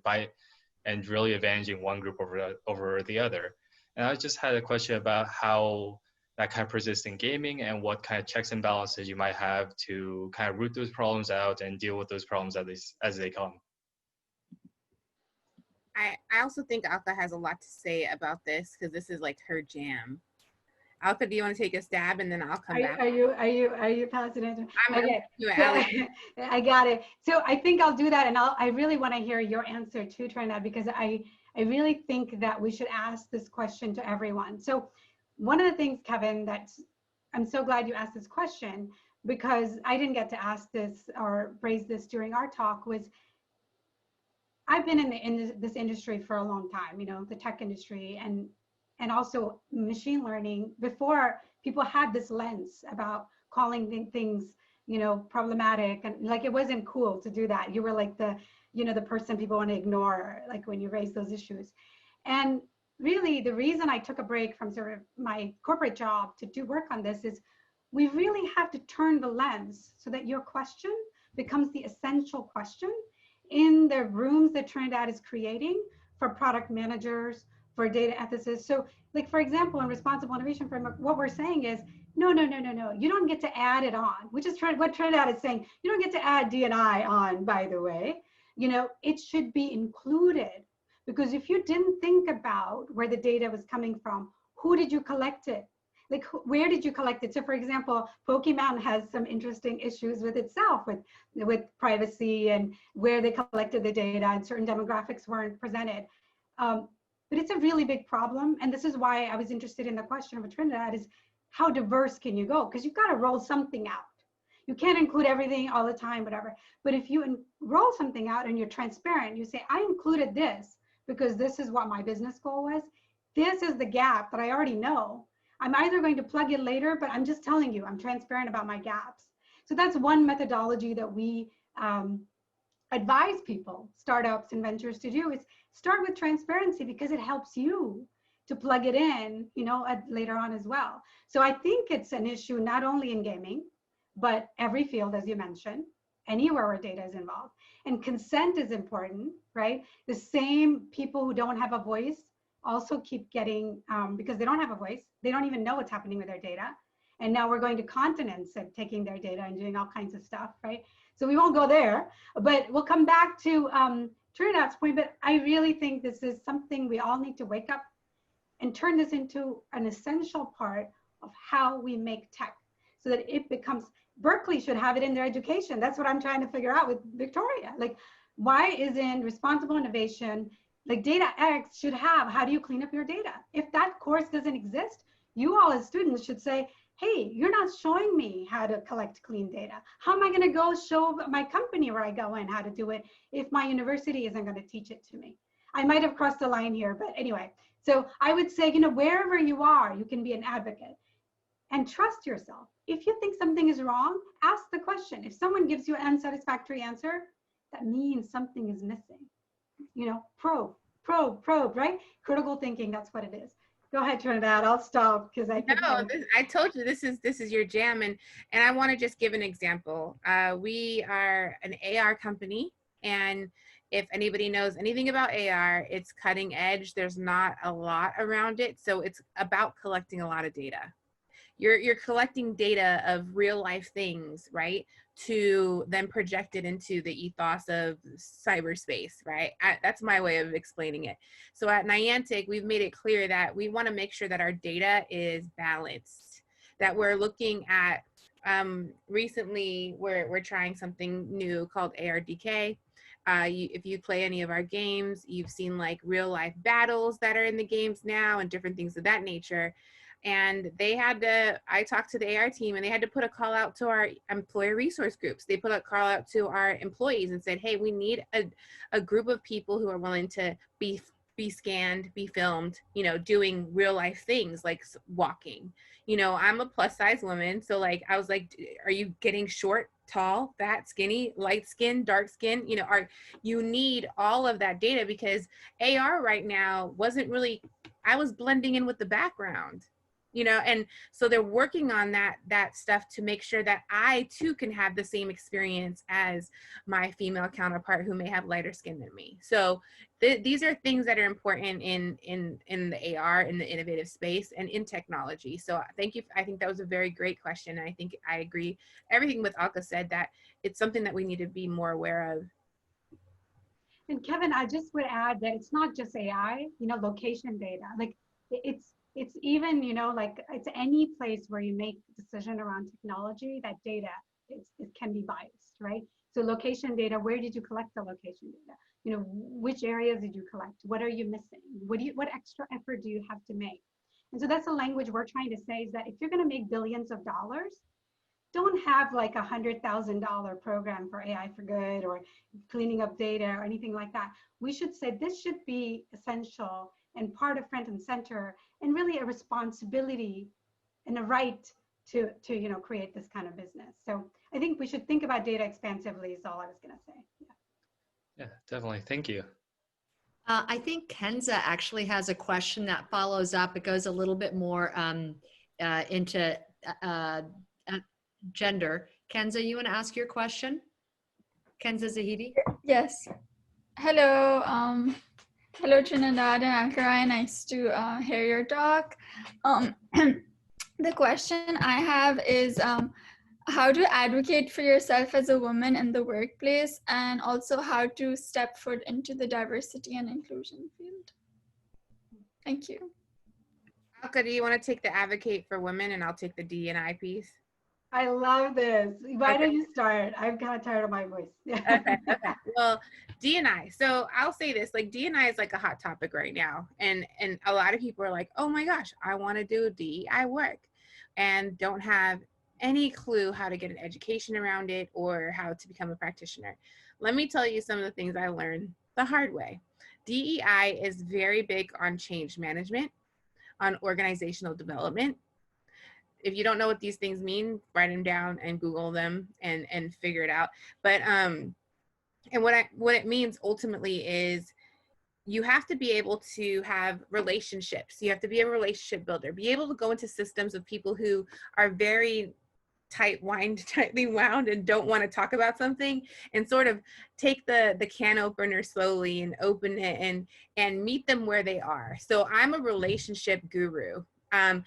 really advantaging one group over the other. And I just had a question about how that kind of persists in gaming and what kind of checks and balances you might have to kind of root those problems out and deal with those problems as they come. I also think Alka has a lot to say about this because this is like her jam. Alka, do you want to take a stab and then I'll come back? Are you passing it? Okay. I got it. So I think I'll do that, and I really want to hear your answer too, Trinidad, because I really think that we should ask this question to everyone. So one of the things, Kevin, I'm so glad you asked this question, because I didn't get to ask this or raise this during our talk, was I've been in this industry for a long time, the tech industry and also machine learning, before people had this lens about calling things, problematic, and like it wasn't cool to do that. You were like the person people want to ignore, like when you raise those issues. And really, the reason I took a break from sort of my corporate job to do work on this is we really have to turn the lens so that your question becomes the essential question in the rooms that Trinidad is creating for product managers, for data ethicists. So like, for example, in Responsible Innovation Framework, what we're saying is, no, you don't get to add it on, which is what Trinidad is saying. You don't get to add D&I on, by the way. It should be included, because if you didn't think about where the data was coming from, who did you collect it? Like, where did you collect it? So for example, Pokemon has some interesting issues with itself, with privacy and where they collected the data, and certain demographics weren't presented. But it's a really big problem. And this is why I was interested in the question of Trinidad is, how diverse can you go? Because you've got to roll something out. You can't include everything all the time, whatever. But if you roll something out and you're transparent, you say, I included this because this is what my business goal was. This is the gap that I already know. I'm either going to plug it later, but I'm just telling you, I'm transparent about my gaps. So that's one methodology that we advise people, startups and ventures to do, is start with transparency, because it helps you to plug it in, later on as well. So I think it's an issue not only in gaming, but every field, as you mentioned, anywhere where data is involved. And consent is important, right? The same people who don't have a voice also keep getting, because they don't have a voice, they don't even know what's happening with their data. And now we're going to continents and taking their data and doing all kinds of stuff, right? So we won't go there, but we'll come back to Trinidad's point. But I really think this is something we all need to wake up and turn this into an essential part of how we make tech, so that it becomes, Berkeley should have it in their education. That's what I'm trying to figure out with Victoria. Like, why isn't responsible innovation, like data X should have, how do you clean up your data? If that course doesn't exist, you all as students should say, hey, you're not showing me how to collect clean data. How am I gonna go show my company where I go in how to do it if my university isn't gonna teach it to me? I might have crossed the line here, but anyway. So I would say, wherever you are, you can be an advocate and trust yourself. If you think something is wrong, ask the question. If someone gives you an unsatisfactory answer, that means something is missing. Probe, right? Critical thinking, that's what it is. Go ahead, Trinidad. I'll stop because I could. No, I told you this is your jam, and I want to just give an example. We are an AR company, and if anybody knows anything about AR, it's cutting edge. There's not a lot around it, so it's about collecting a lot of data. You're collecting data of real life things, right? To then project it into the ethos of cyberspace, right? That's my way of explaining it. So at Niantic, we've made it clear that we want to make sure that our data is balanced, that we're looking at, recently we're trying something new called ARDK. If you play any of our games, you've seen like real life battles that are in the games now and different things of that nature. And I talked to the AR team, and they had to put a call out to our employer resource groups. They put a call out to our employees and said, hey, we need a group of people who are willing to be scanned, be filmed, doing real life things like walking. I'm a plus size woman. So like, I was like, are you getting short, tall, fat, skinny, light skin, dark skin? You need all of that data, because AR right now I was blending in with the background. And so they're working on that stuff to make sure that I too can have the same experience as my female counterpart who may have lighter skin than me. So these are things that are important in the AR, in the innovative space, and in technology. So thank you. I think that was a very great question. And I think I agree everything with Alka said, that it's something that we need to be more aware of. And Kevin, I just would add that it's not just AI, location data. Like it's even, like it's any place where you make a decision around technology, that data it can be biased, right? So location data, where did you collect the location data? Which areas did you collect? What are you missing? What extra effort do you have to make? And so that's the language we're trying to say, is that if you're going to make billions of dollars, don't have like $100,000 program for AI for good or cleaning up data or anything like that. We should say this should be essential and part of front and center, and really a responsibility and a right to create this kind of business. So I think we should think about data expansively is all I was going to say. Yeah, definitely. Thank you. I think Kenza actually has a question that follows up. It goes a little bit more into gender. Kenza, you want to ask your question? Kenza Zahidi? Yes. Hello. Hello, Trinidad and Alka. Nice to hear your talk. The question I have is how to advocate for yourself as a woman in the workplace, and also how to step foot into the diversity and inclusion field. Thank you. Alka, do you want to take the advocate for women and I'll take the D&I piece? I love this. Why Okay. don't you start? I'm kind of tired of my voice. Okay. Well, D&I. So I'll say this, like D&I is like a hot topic right now. And a lot of people are like, oh my gosh, I want to do DEI work and don't have any clue how to get an education around it or how to become a practitioner. Let me tell you some of the things I learned the hard way. DEI is very big on change management, on organizational development. If you don't know what these things mean, write them down and Google them and figure it out. But and what it means ultimately is you have to be able to have relationships. You have to be a relationship builder, be able to go into systems of people who are very tightly wound and don't want to talk about something, and sort of take the can opener slowly and open it and meet them where they are. So I'm a relationship guru. I'm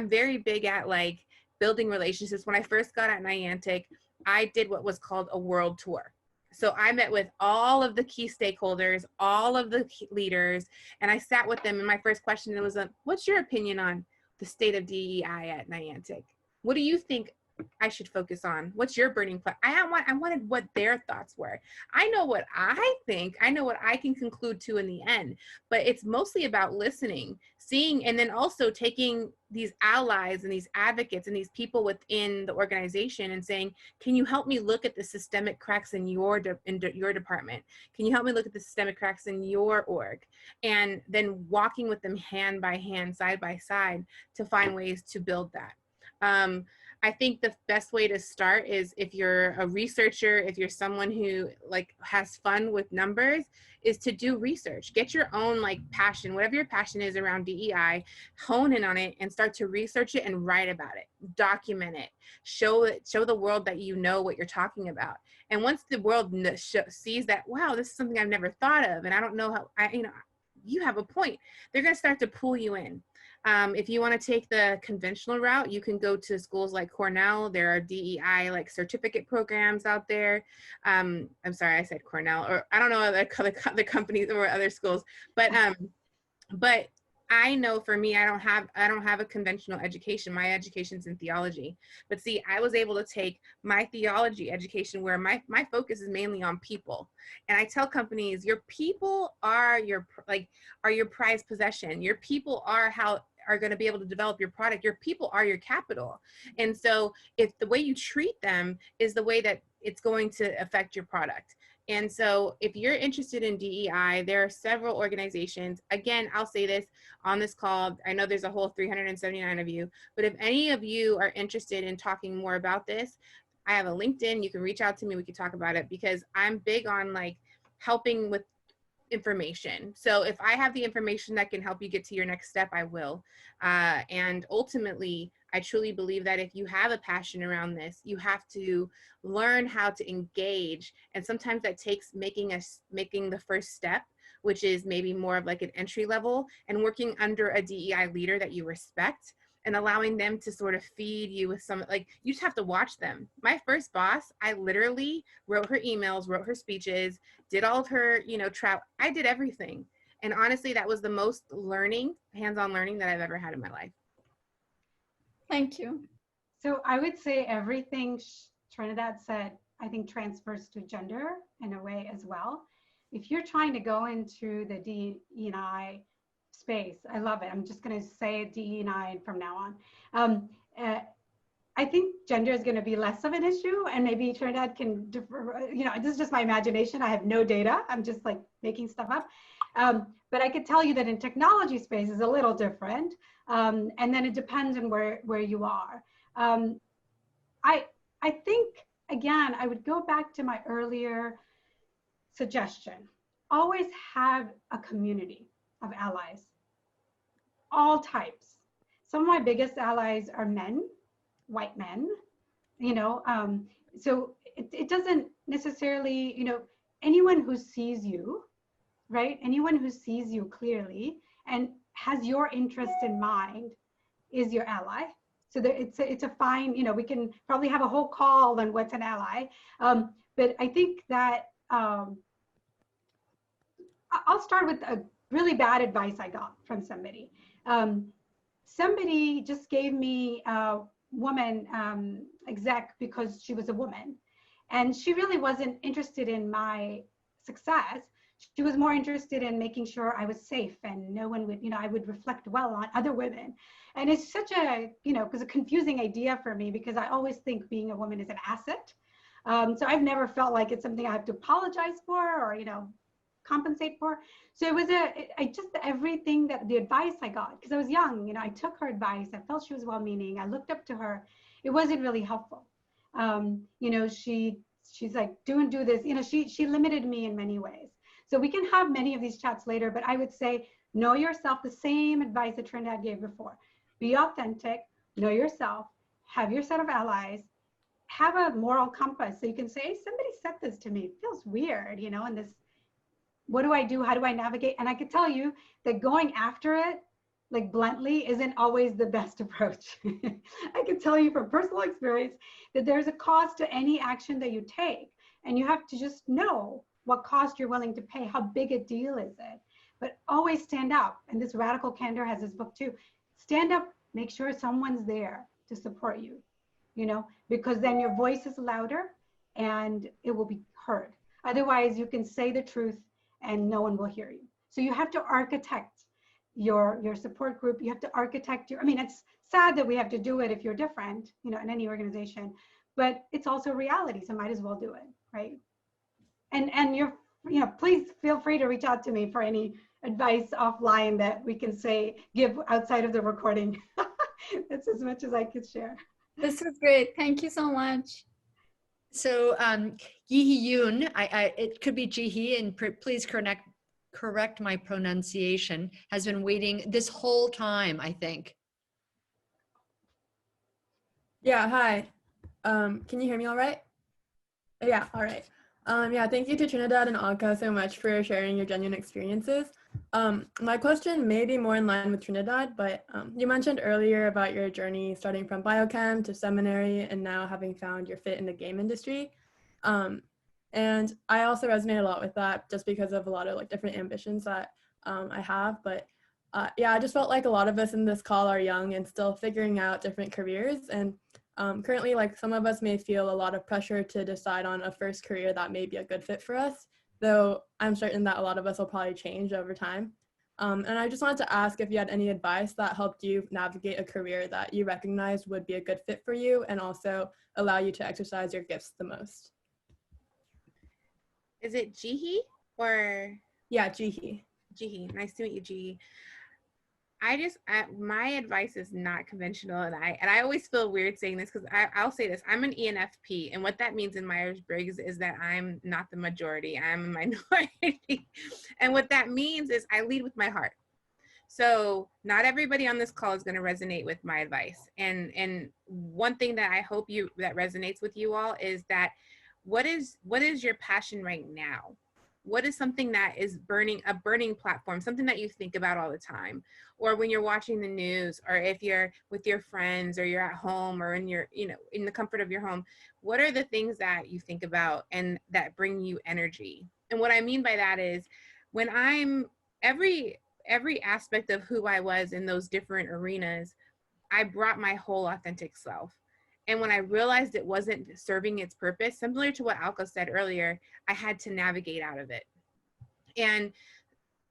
very big at like building relationships. When I first got at Niantic, I did what was called a world tour. So I met with all of the key stakeholders, all of the key leaders, and I sat with them. And my first question was, what's your opinion on the state of DEI at Niantic? What do you think I should focus on? What's your burning platform? I wanted what their thoughts were. I know what I think. I know what I can conclude to in the end, but it's mostly about listening, seeing, and then also taking these allies and these advocates and these people within the organization and saying, can you help me look at the systemic cracks in your department? Can you help me look at the systemic cracks in your org? And then walking with them hand by hand, side by side, to find ways to build that. I think the best way to start is, if you're a researcher, if you're someone who like has fun with numbers, is to do research. Get your own like passion, whatever your passion is around DEI, hone in on it and start to research it and write about it, document it, show the world that you know what you're talking about. And once the world sees that, wow, this is something I've never thought of, and I don't know how, you have a point, they're going to start to pull you in. If you want to take the conventional route, you can go to schools like Cornell. There are DEI like certificate programs out there. I'm sorry, I said Cornell, or I don't know other companies or other schools, but I know for me, I don't have a conventional education. My education's in theology. But see, I was able to take my theology education where my focus is mainly on people. And I tell companies, your people are your prized possession. Your people are going to be able to develop your product. Your people are your capital. And so if the way you treat them is the way that it's going to affect your product. And so if you're interested in DEI, there are several organizations. Again, I'll say this on this call, I know there's a whole 379 of you, but if any of you are interested in talking more about this, I have a LinkedIn, you can reach out to me, we can talk about it, because I'm big on like helping with information. So if I have the information that can help you get to your next step, I will. And ultimately, I truly believe that if you have a passion around this, you have to learn how to engage. And sometimes that takes making the first step, which is maybe more of like an entry level, and working under a DEI leader that you respect, and allowing them to sort of feed you with some, like, you just have to watch them. My first boss, I literally wrote her emails, wrote her speeches, did all of her, I did everything. And honestly, that was the most hands-on learning that I've ever had in my life. Thank you. So I would say everything Trinidad said, I think transfers to gender in a way as well. If you're trying to go into the DE&I space, I love it. I'm just going to say DE&I from now on. I think gender is going to be less of an issue, and maybe Trinidad can differ, this is just my imagination. I have no data. I'm just like making stuff up. But I could tell you that in technology space is a little different. And then it depends on where you are. I think, again, I would go back to my earlier suggestion. Always have a community of allies, all types. Some of my biggest allies are men, white men, so it doesn't necessarily, anyone who sees you, right? Anyone who sees you clearly and has your interest in mind is your ally. So that it's a fine, you know, we can probably have a whole call on what's an ally. But I think that I'll start with a really bad advice I got from somebody. Somebody just gave me a woman exec because she was a woman. And she really wasn't interested in my success. She was more interested in making sure I was safe and no one would, you know, I would reflect well on other women. And it's such a, you know, because a confusing idea for me because I always think being a woman is an asset. So I've never felt like it's something I have to apologize for or, you know, compensate for. So it was everything that the advice I got, because I was young, you know, I took her advice. I felt she was well-meaning. I looked up to her. It wasn't really helpful. You know, she's like, do this, you know, she limited me in many ways. So we can have many of these chats later, but I would say, know yourself, the same advice that Trinidad gave before. Be authentic, know yourself, have your set of allies, have a moral compass. So you can say, hey, somebody said this to me, it feels weird, you know, and this, what do I do? How do I navigate? And I could tell you that going after it, like bluntly, isn't always the best approach. I can tell you from personal experience that there's a cost to any action that you take. And you have to just know what cost you're willing to pay. How big a deal is it? But always stand up. And this Radical Candor has this book too. Stand up, make sure someone's there to support you, you know, because then your voice is louder and it will be heard. Otherwise, you can say the truth and no one will hear you. So you have to architect your support group. You have to architect your, I mean, it's sad that we have to do it if you're different, you know, in any organization, but it's also reality. So might as well do it, right? And you're, you know, please feel free to reach out to me for any advice offline that we can say, give outside of the recording. That's as much as I could share. This is great. Thank you so much. So Yi Yoon, it could be Jihi, and please correct my pronunciation, has been waiting this whole time, I think. Yeah, hi. Can you hear me all right? Yeah, all right. Yeah, thank you to Trinidad and Alka so much for sharing your genuine experiences. My question may be more in line with Trinidad, but you mentioned earlier about your journey starting from biochem to seminary and now having found your fit in the game industry. And I also resonate a lot with that just because of a lot of like different ambitions that I have. But yeah, I just felt like a lot of us in this call are young and still figuring out different careers. And currently, like some of us may feel a lot of pressure to decide on a first career that may be a good fit for us, though I'm certain that a lot of us will probably change over time. And I just wanted to ask if you had any advice that helped you navigate a career that you recognized would be a good fit for you and also allow you to exercise your gifts the most. Is it Jihi or? Yeah, Jihi. Jihi, nice to meet you, Jihi. My advice is not conventional, and I always feel weird saying this because I'll say this. I'm an ENFP, and what that means in Myers-Briggs is that I'm not the majority. I'm a minority, and what that means is I lead with my heart. So not everybody on this call is going to resonate with my advice. And one thing that I hope that resonates with you all is that what is your passion right now? What is something that is a burning platform, something that you think about all the time, or when you're watching the news, or if you're with your friends, or you're at home, or in your, in the comfort of your home? What are the things that you think about and that bring you energy? And what I mean by that is when I'm every aspect of who I was in those different arenas, I brought my whole authentic self. And when I realized it wasn't serving its purpose, similar to what Alka said earlier, I had to navigate out of it. And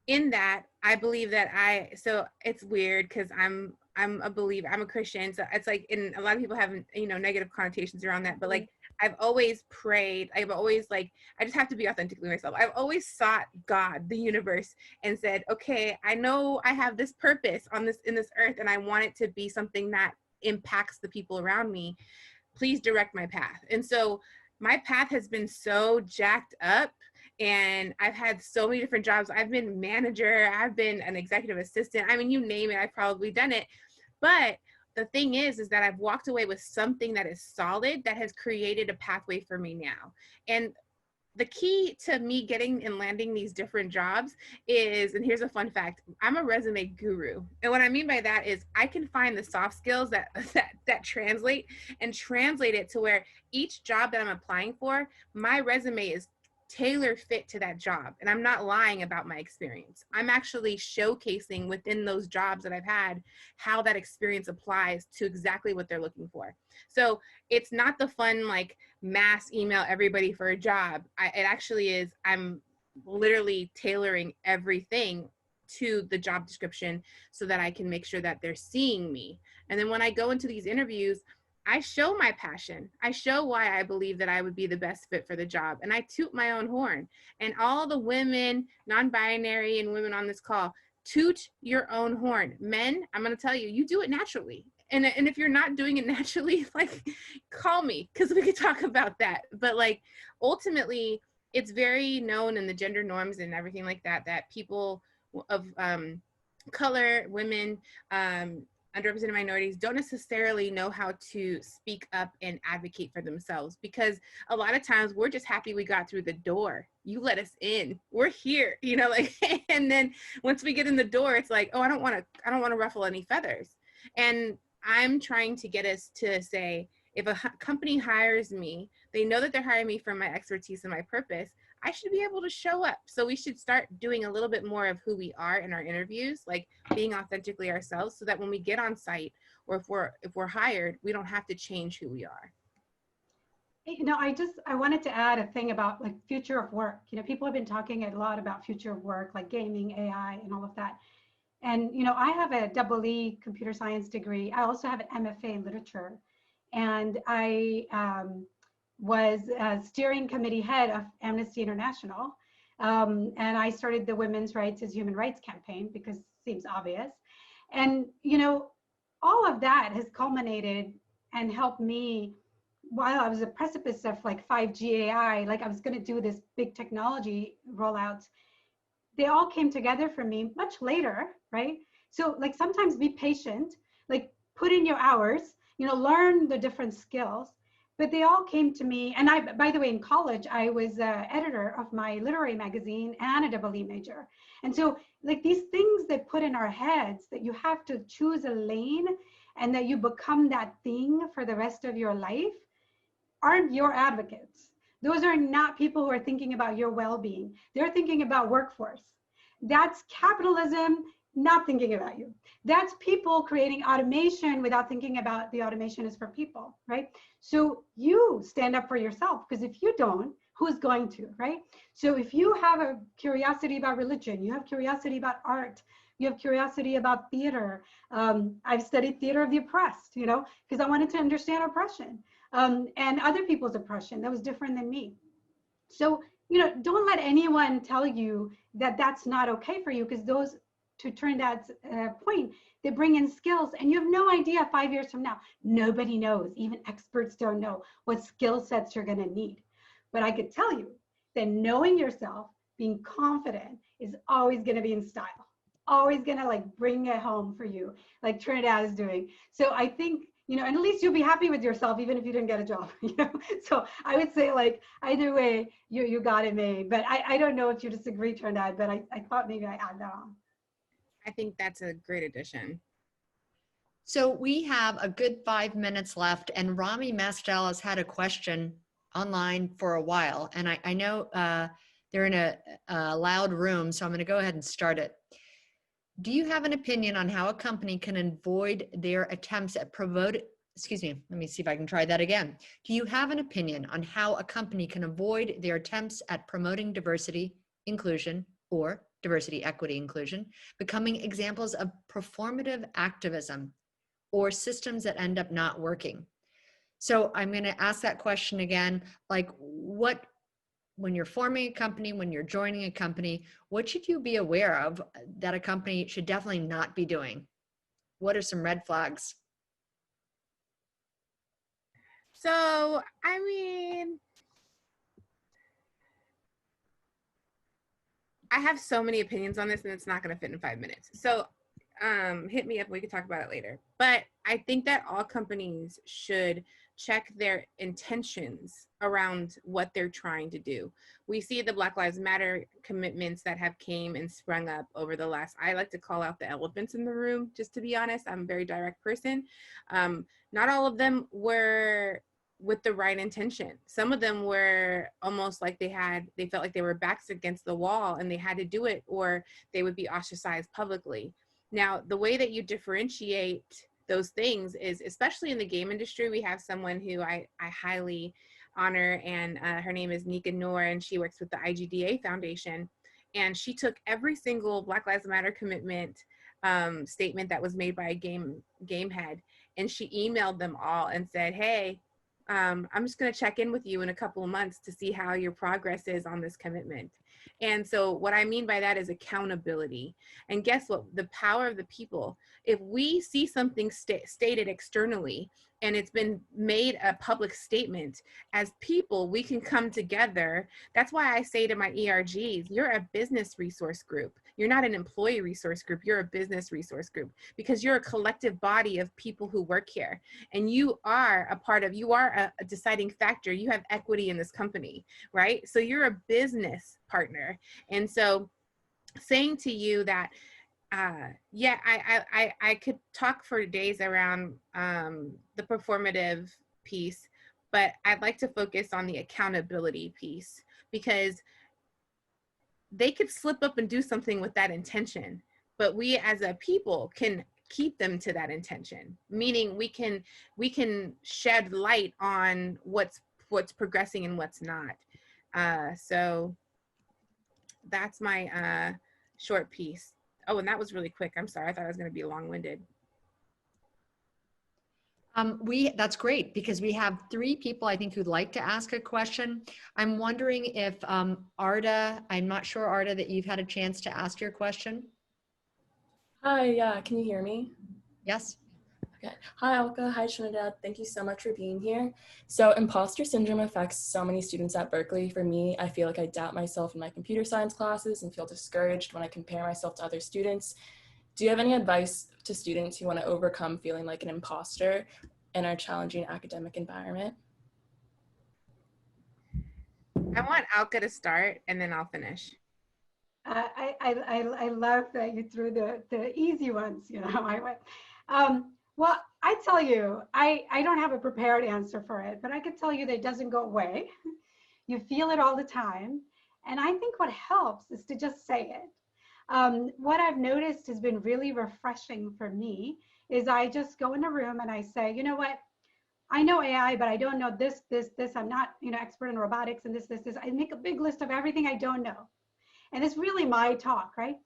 in that, I believe that so it's weird because I'm a believer, I'm a Christian. So it's like, and a lot of people have, negative connotations around that, but like, I've always prayed. I've always I just have to be authentically myself. I've always sought God, the universe, and said, okay, I know I have this purpose in this earth, and I want it to be something that impacts the people around me. Please direct my path. And so my path has been so jacked up, and I've had so many different jobs. I've been manager, I've been an executive assistant. I mean, you name it, I've probably done it. But the thing is that I've walked away with something that is solid, that has created a pathway for me now. And the key to me getting and landing these different jobs is, and here's a fun fact, I'm a resume guru. And what I mean by that is I can find the soft skills that translate it to where each job that I'm applying for, my resume is tailor fit to that job. And I'm not lying about my experience. I'm actually showcasing within those jobs that I've had how that experience applies to exactly what they're looking for. So it's not the fun, like, mass email everybody for a job. It actually is, I'm literally tailoring everything to the job description so that I can make sure that they're seeing me. And then when I go into these interviews, I show my passion. I show why I believe that I would be the best fit for the job. And I toot my own horn. And all the women, non-binary and women on this call, toot your own horn. Men, I'm going to tell you, you do it naturally. And if you're not doing it naturally, like, call me, because we could talk about that. But like, ultimately, it's very known in the gender norms and everything like that, that people of color, women, underrepresented minorities don't necessarily know how to speak up and advocate for themselves, because a lot of times we're just happy we got through the door. You let us in, we're here, you know, like, and then once we get in the door, it's like, oh, I don't want to ruffle any feathers. And I'm trying to get us to say, if a company hires me, they know that they're hiring me for my expertise and my purpose. I should be able to show up. So we should start doing a little bit more of who we are in our interviews, like being authentically ourselves, so that when we get on site, or if we're hired, we don't have to change who we are. You know, I wanted to add a thing about like future of work. You know, people have been talking a lot about future of work, like gaming, AI, and all of that. And, you know, I have a EE computer science degree. I also have an MFA in literature. And I was a steering committee head of Amnesty International. And I started the Women's Rights is Human Rights campaign, because it seems obvious. And, you know, all of that has culminated and helped me while I was a precipice of like 5G AI, like I was going to do this big technology rollouts. They all came together for me much later, right? So like sometimes be patient, like put in your hours, you know, learn the different skills, but they all came to me. And I, by the way, in college, I was editor of my literary magazine and a EE major. And so like these things that put in our heads that you have to choose a lane and that you become that thing for the rest of your life aren't your advocates. Those are not people who are thinking about your well-being. They're thinking about workforce. That's capitalism not thinking about you. That's people creating automation without thinking about the automation is for people, right? So you stand up for yourself, because if you don't, who's going to, right? So if you have a curiosity about religion, you have curiosity about art, you have curiosity about theater. I've studied theater of the oppressed, you know, because I wanted to understand oppression. And other people's oppression that was different than me. So, you know, don't let anyone tell you that that's not okay for you, because those, to Trinidad's point, they bring in skills and you have no idea 5 years from now. Nobody knows, even experts don't know what skill sets you're going to need. But I could tell you that knowing yourself, being confident is always going to be in style, always going to like bring it home for you, like Trinidad is doing. So I think, you know, and at least you'll be happy with yourself, even if you didn't get a job, you know? So I would say like, either way, you got it made. But I don't know if you disagree, Trinidad, but I thought maybe I add that on. I think that's a great addition. So we have a good 5 minutes left, and Rami Mastel has had a question online for a while. And I know they're in a loud room, so I'm gonna go ahead and start it. Do you have an opinion on how a company can avoid their attempts at let me see if I can try that again. Do you have an opinion on how a company can avoid their attempts at promoting diversity, inclusion, or diversity, equity, inclusion, becoming examples of performative activism or systems that end up not working? So I'm going to ask that question again, like when you're forming a company, when you're joining a company, what should you be aware of that a company should definitely not be doing? What are some red flags? So, I mean, I have so many opinions on this and it's not going to fit in 5 minutes. So hit me up. We can talk about it later. But I think that all companies should check their intentions around what they're trying to do. We see the Black Lives Matter commitments that have came and sprung up over the last, I like to call out the elephants in the room, just to be honest. I'm a very direct person. Not all of them were with the right intention. Some of them were almost like they felt like they were backs against the wall and they had to do it or they would be ostracized publicly. Now, the way that you differentiate those things is, especially in the game industry, we have someone who I highly honor, and her name is Nika Noor, and she works with the IGDA Foundation. And she took every single Black Lives Matter commitment statement that was made by a game head, and she emailed them all and said, hey, I'm just going to check in with you in a couple of months to see how your progress is on this commitment. And so what I mean by that is accountability. And guess what? The power of the people. If we see something stated externally and it's been made a public statement, as people, we can come together. That's why I say to my ERGs, you're a business resource group. You're not an employee resource group. You're a business resource group, because you're a collective body of people who work here. And you are a deciding factor. You have equity in this company, right? So you're a business partner. And so saying to you that, yeah, I could talk for days around the performative piece, but I'd like to focus on the accountability piece, because they could slip up and do something with that intention, but we as a people can keep them to that intention, meaning we can shed light on what's progressing and what's not. So that's my short piece. Oh, and that was really quick. I'm sorry. I thought I was going to be long-winded. That's great, because we have 3 people, I think, who'd like to ask a question. I'm wondering if Arda, I'm not sure, Arda, that you've had a chance to ask your question. Hi, yeah, can you hear me? Yes. Okay. Hi, Alka. Hi, Trinidad. Thank you so much for being here. So imposter syndrome affects so many students at Berkeley. For me, I feel like I doubt myself in my computer science classes and feel discouraged when I compare myself to other students. Do you have any advice to students who want to overcome feeling like an imposter in our challenging academic environment? I want Alka to start and then I'll finish. I love that you threw the easy ones, you know. Well, I tell you, I don't have a prepared answer for it, but I could tell you that it doesn't go away. You feel it all the time. And I think what helps is to just say it. What I've noticed has been really refreshing for me is I just go in a room and I say, you know what? I know AI, but I don't know this. I'm not, expert in robotics and this. I make a big list of everything I don't know. And it's really my talk, right?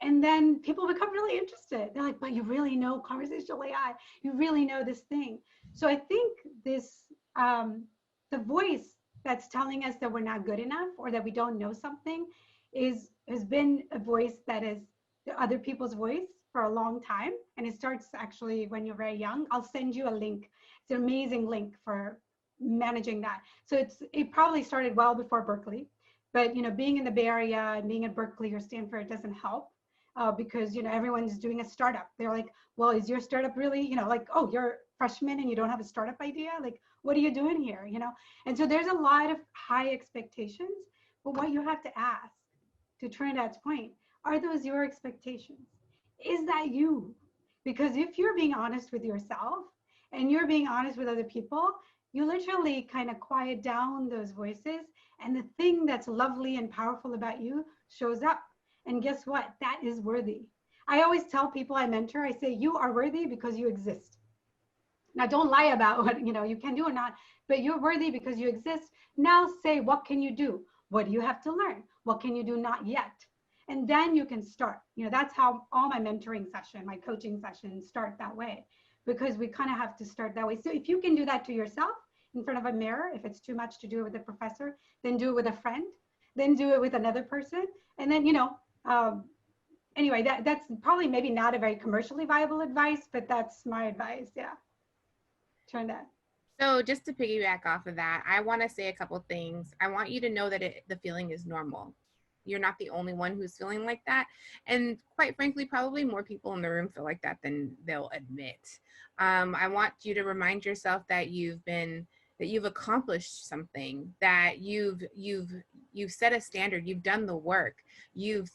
And then people become really interested. They're like, but you really know conversational AI. You really know this thing. So I think this, the voice that's telling us that we're not good enough or that we don't know something has been a voice that is other people's voice for a long time. And it starts actually when you're very young. I'll send you a link. It's an amazing link for managing that. So it probably started well before Berkeley. But being in the Bay Area and being at Berkeley or Stanford doesn't help because everyone's doing a startup. They're like, well, is your startup really, like, oh, you're a freshman and you don't have a startup idea? Like, what are you doing here? And so there's a lot of high expectations. But what you have to ask, to Trinidad's point, are those your expectations? Is that you? Because if you're being honest with yourself and you're being honest with other people, you literally kind of quiet down those voices, and the thing that's lovely and powerful about you shows up. And guess what? That is worthy. I always tell people I mentor, I say, you are worthy because you exist. Now, don't lie about what you can do or not, but you're worthy because you exist. Now say, what can you do? What do you have to learn? What can you do not yet? And then you can start. That's how all my mentoring session, my coaching sessions start that way, because we kind of have to start that way. So if you can do that to yourself, in front of a mirror, if it's too much to do it with a professor, then do it with a friend, then do it with another person. And then, anyway, that's probably maybe not a very commercially viable advice, but that's my advice. Yeah. Turn that. So just to piggyback off of that, I want to say a couple things. I want you to know that the feeling is normal. you're not the only one who's feeling like that. And quite frankly, probably more people in the room feel like that than they'll admit. I want you to remind yourself that you've accomplished something, that you've set a standard, you've done the work, you've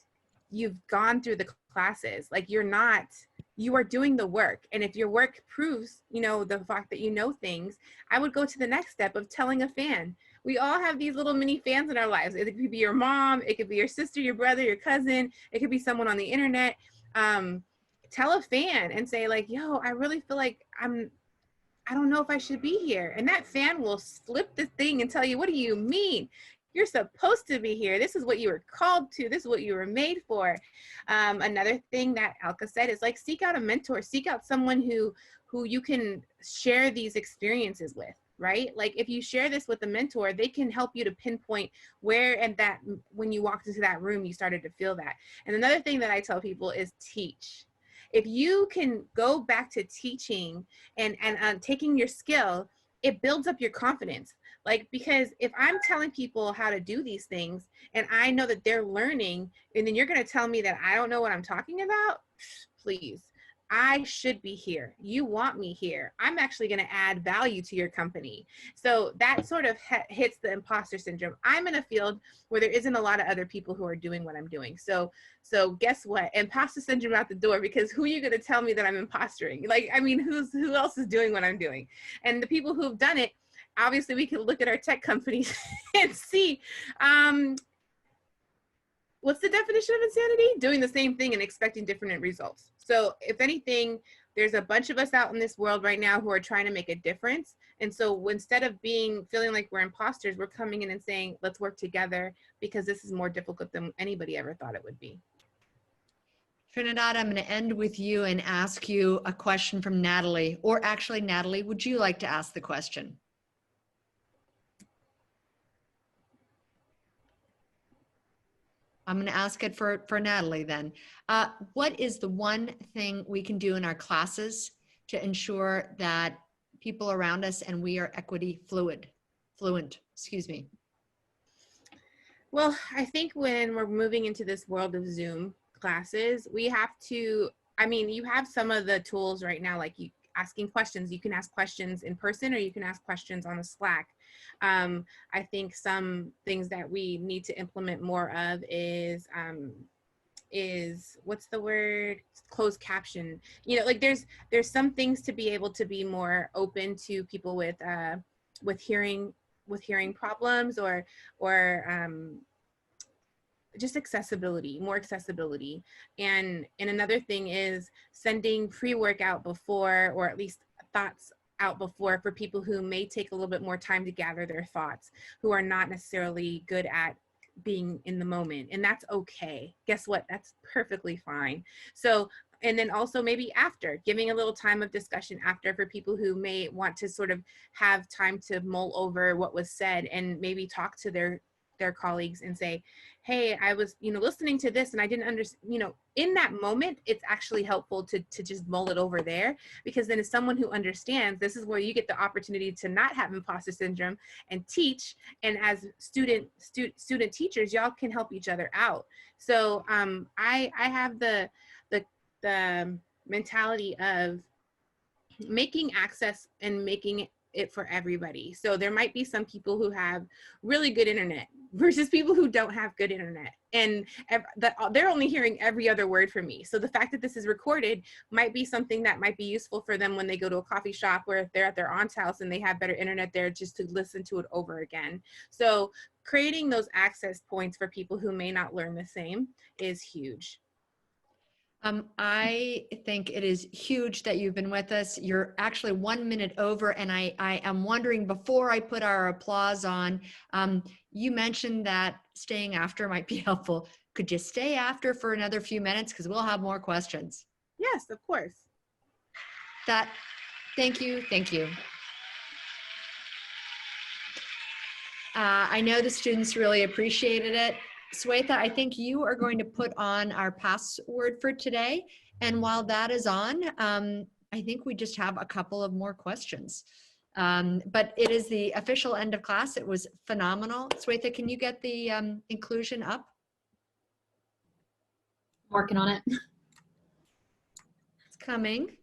gone through the classes. Like you are doing the work. And if your work proves, the fact that you know things, I would go to the next step of telling a fan. We all have these little mini fans in our lives. It could be your mom, it could be your sister, your brother, your cousin, it could be someone on the internet. Tell a fan and say like, yo, I really feel like I don't know if I should be here. And that fan will flip the thing and tell you, what do you mean? You're supposed to be here. This is what you were called to. This is what you were made for. Another thing that Alka said is like, seek out a mentor, seek out someone who you can share these experiences with, right? Like if you share this with a mentor, they can help you to pinpoint where and that when you walked into that room, you started to feel that. And another thing that I tell people is teach. If you can go back to teaching and taking your skill, it builds up your confidence. Like, because if I'm telling people how to do these things and I know that they're learning, and then you're going to tell me that I don't know what I'm talking about, please. I should be here. You want me here. I'm actually going to add value to your company. So that sort of hits the imposter syndrome. I'm in a field where there isn't a lot of other people who are doing what I'm doing. So guess what? Imposter syndrome out the door, because who are you going to tell me that I'm impostering? Like, I mean, who else is doing what I'm doing? And the people who've done it, obviously we can look at our tech companies and see, what's the definition of insanity? Doing the same thing and expecting different results. So if anything, there's a bunch of us out in this world right now who are trying to make a difference. And so instead of feeling like we're imposters, we're coming in and saying, let's work together, because this is more difficult than anybody ever thought it would be. Trinidad, I'm going to end with you and ask you a question from Natalie. Or actually, Natalie, would you like to ask the question? I'm going to ask it for Natalie then. What is the one thing we can do in our classes to ensure that people around us and we are equity fluent, excuse me? Well, I think when we're moving into this world of Zoom classes, we have to, I mean, you have some of the tools right now, like asking questions. You can ask questions in person or you can ask questions on a Slack. I think some things that we need to implement more of is what's the word? Closed caption. Like there's some things to be able to be more open to people with hearing problems or just more accessibility. And another thing is sending pre-workout before, or at least thoughts out before, for people who may take a little bit more time to gather their thoughts, who are not necessarily good at being in the moment. And that's okay. Guess what? That's perfectly fine. So, and then also maybe after, giving a little time of discussion after, for people who may want to sort of have time to mull over what was said and maybe talk to their colleagues and say, hey, I was, listening to this and I didn't understand, in that moment, it's actually helpful to just mull it over there, because then as someone who understands, this is where you get the opportunity to not have imposter syndrome and teach. And as student teachers, y'all can help each other out. So I have the mentality of making access and making it for everybody. So there might be some people who have really good internet versus people who don't have good internet, and they're only hearing every other word from me. So the fact that this is recorded might be something that might be useful for them when they go to a coffee shop, or if they're at their aunt's house and they have better internet there, just to listen to it over again. So creating those access points for people who may not learn the same is huge. I think it is huge that you've been with us. You're actually 1 minute over, and I am wondering, before I put our applause on, you mentioned that staying after might be helpful. Could you stay after for another few minutes? Because we'll have more questions. Yes, of course. Thank you. I know the students really appreciated it. Swetha, I think you are going to put on our password for today. And while that is on, I think we just have a couple of more questions. But it is the official end of class. It was phenomenal. Swetha, can you get the inclusion up? Working on it. It's coming.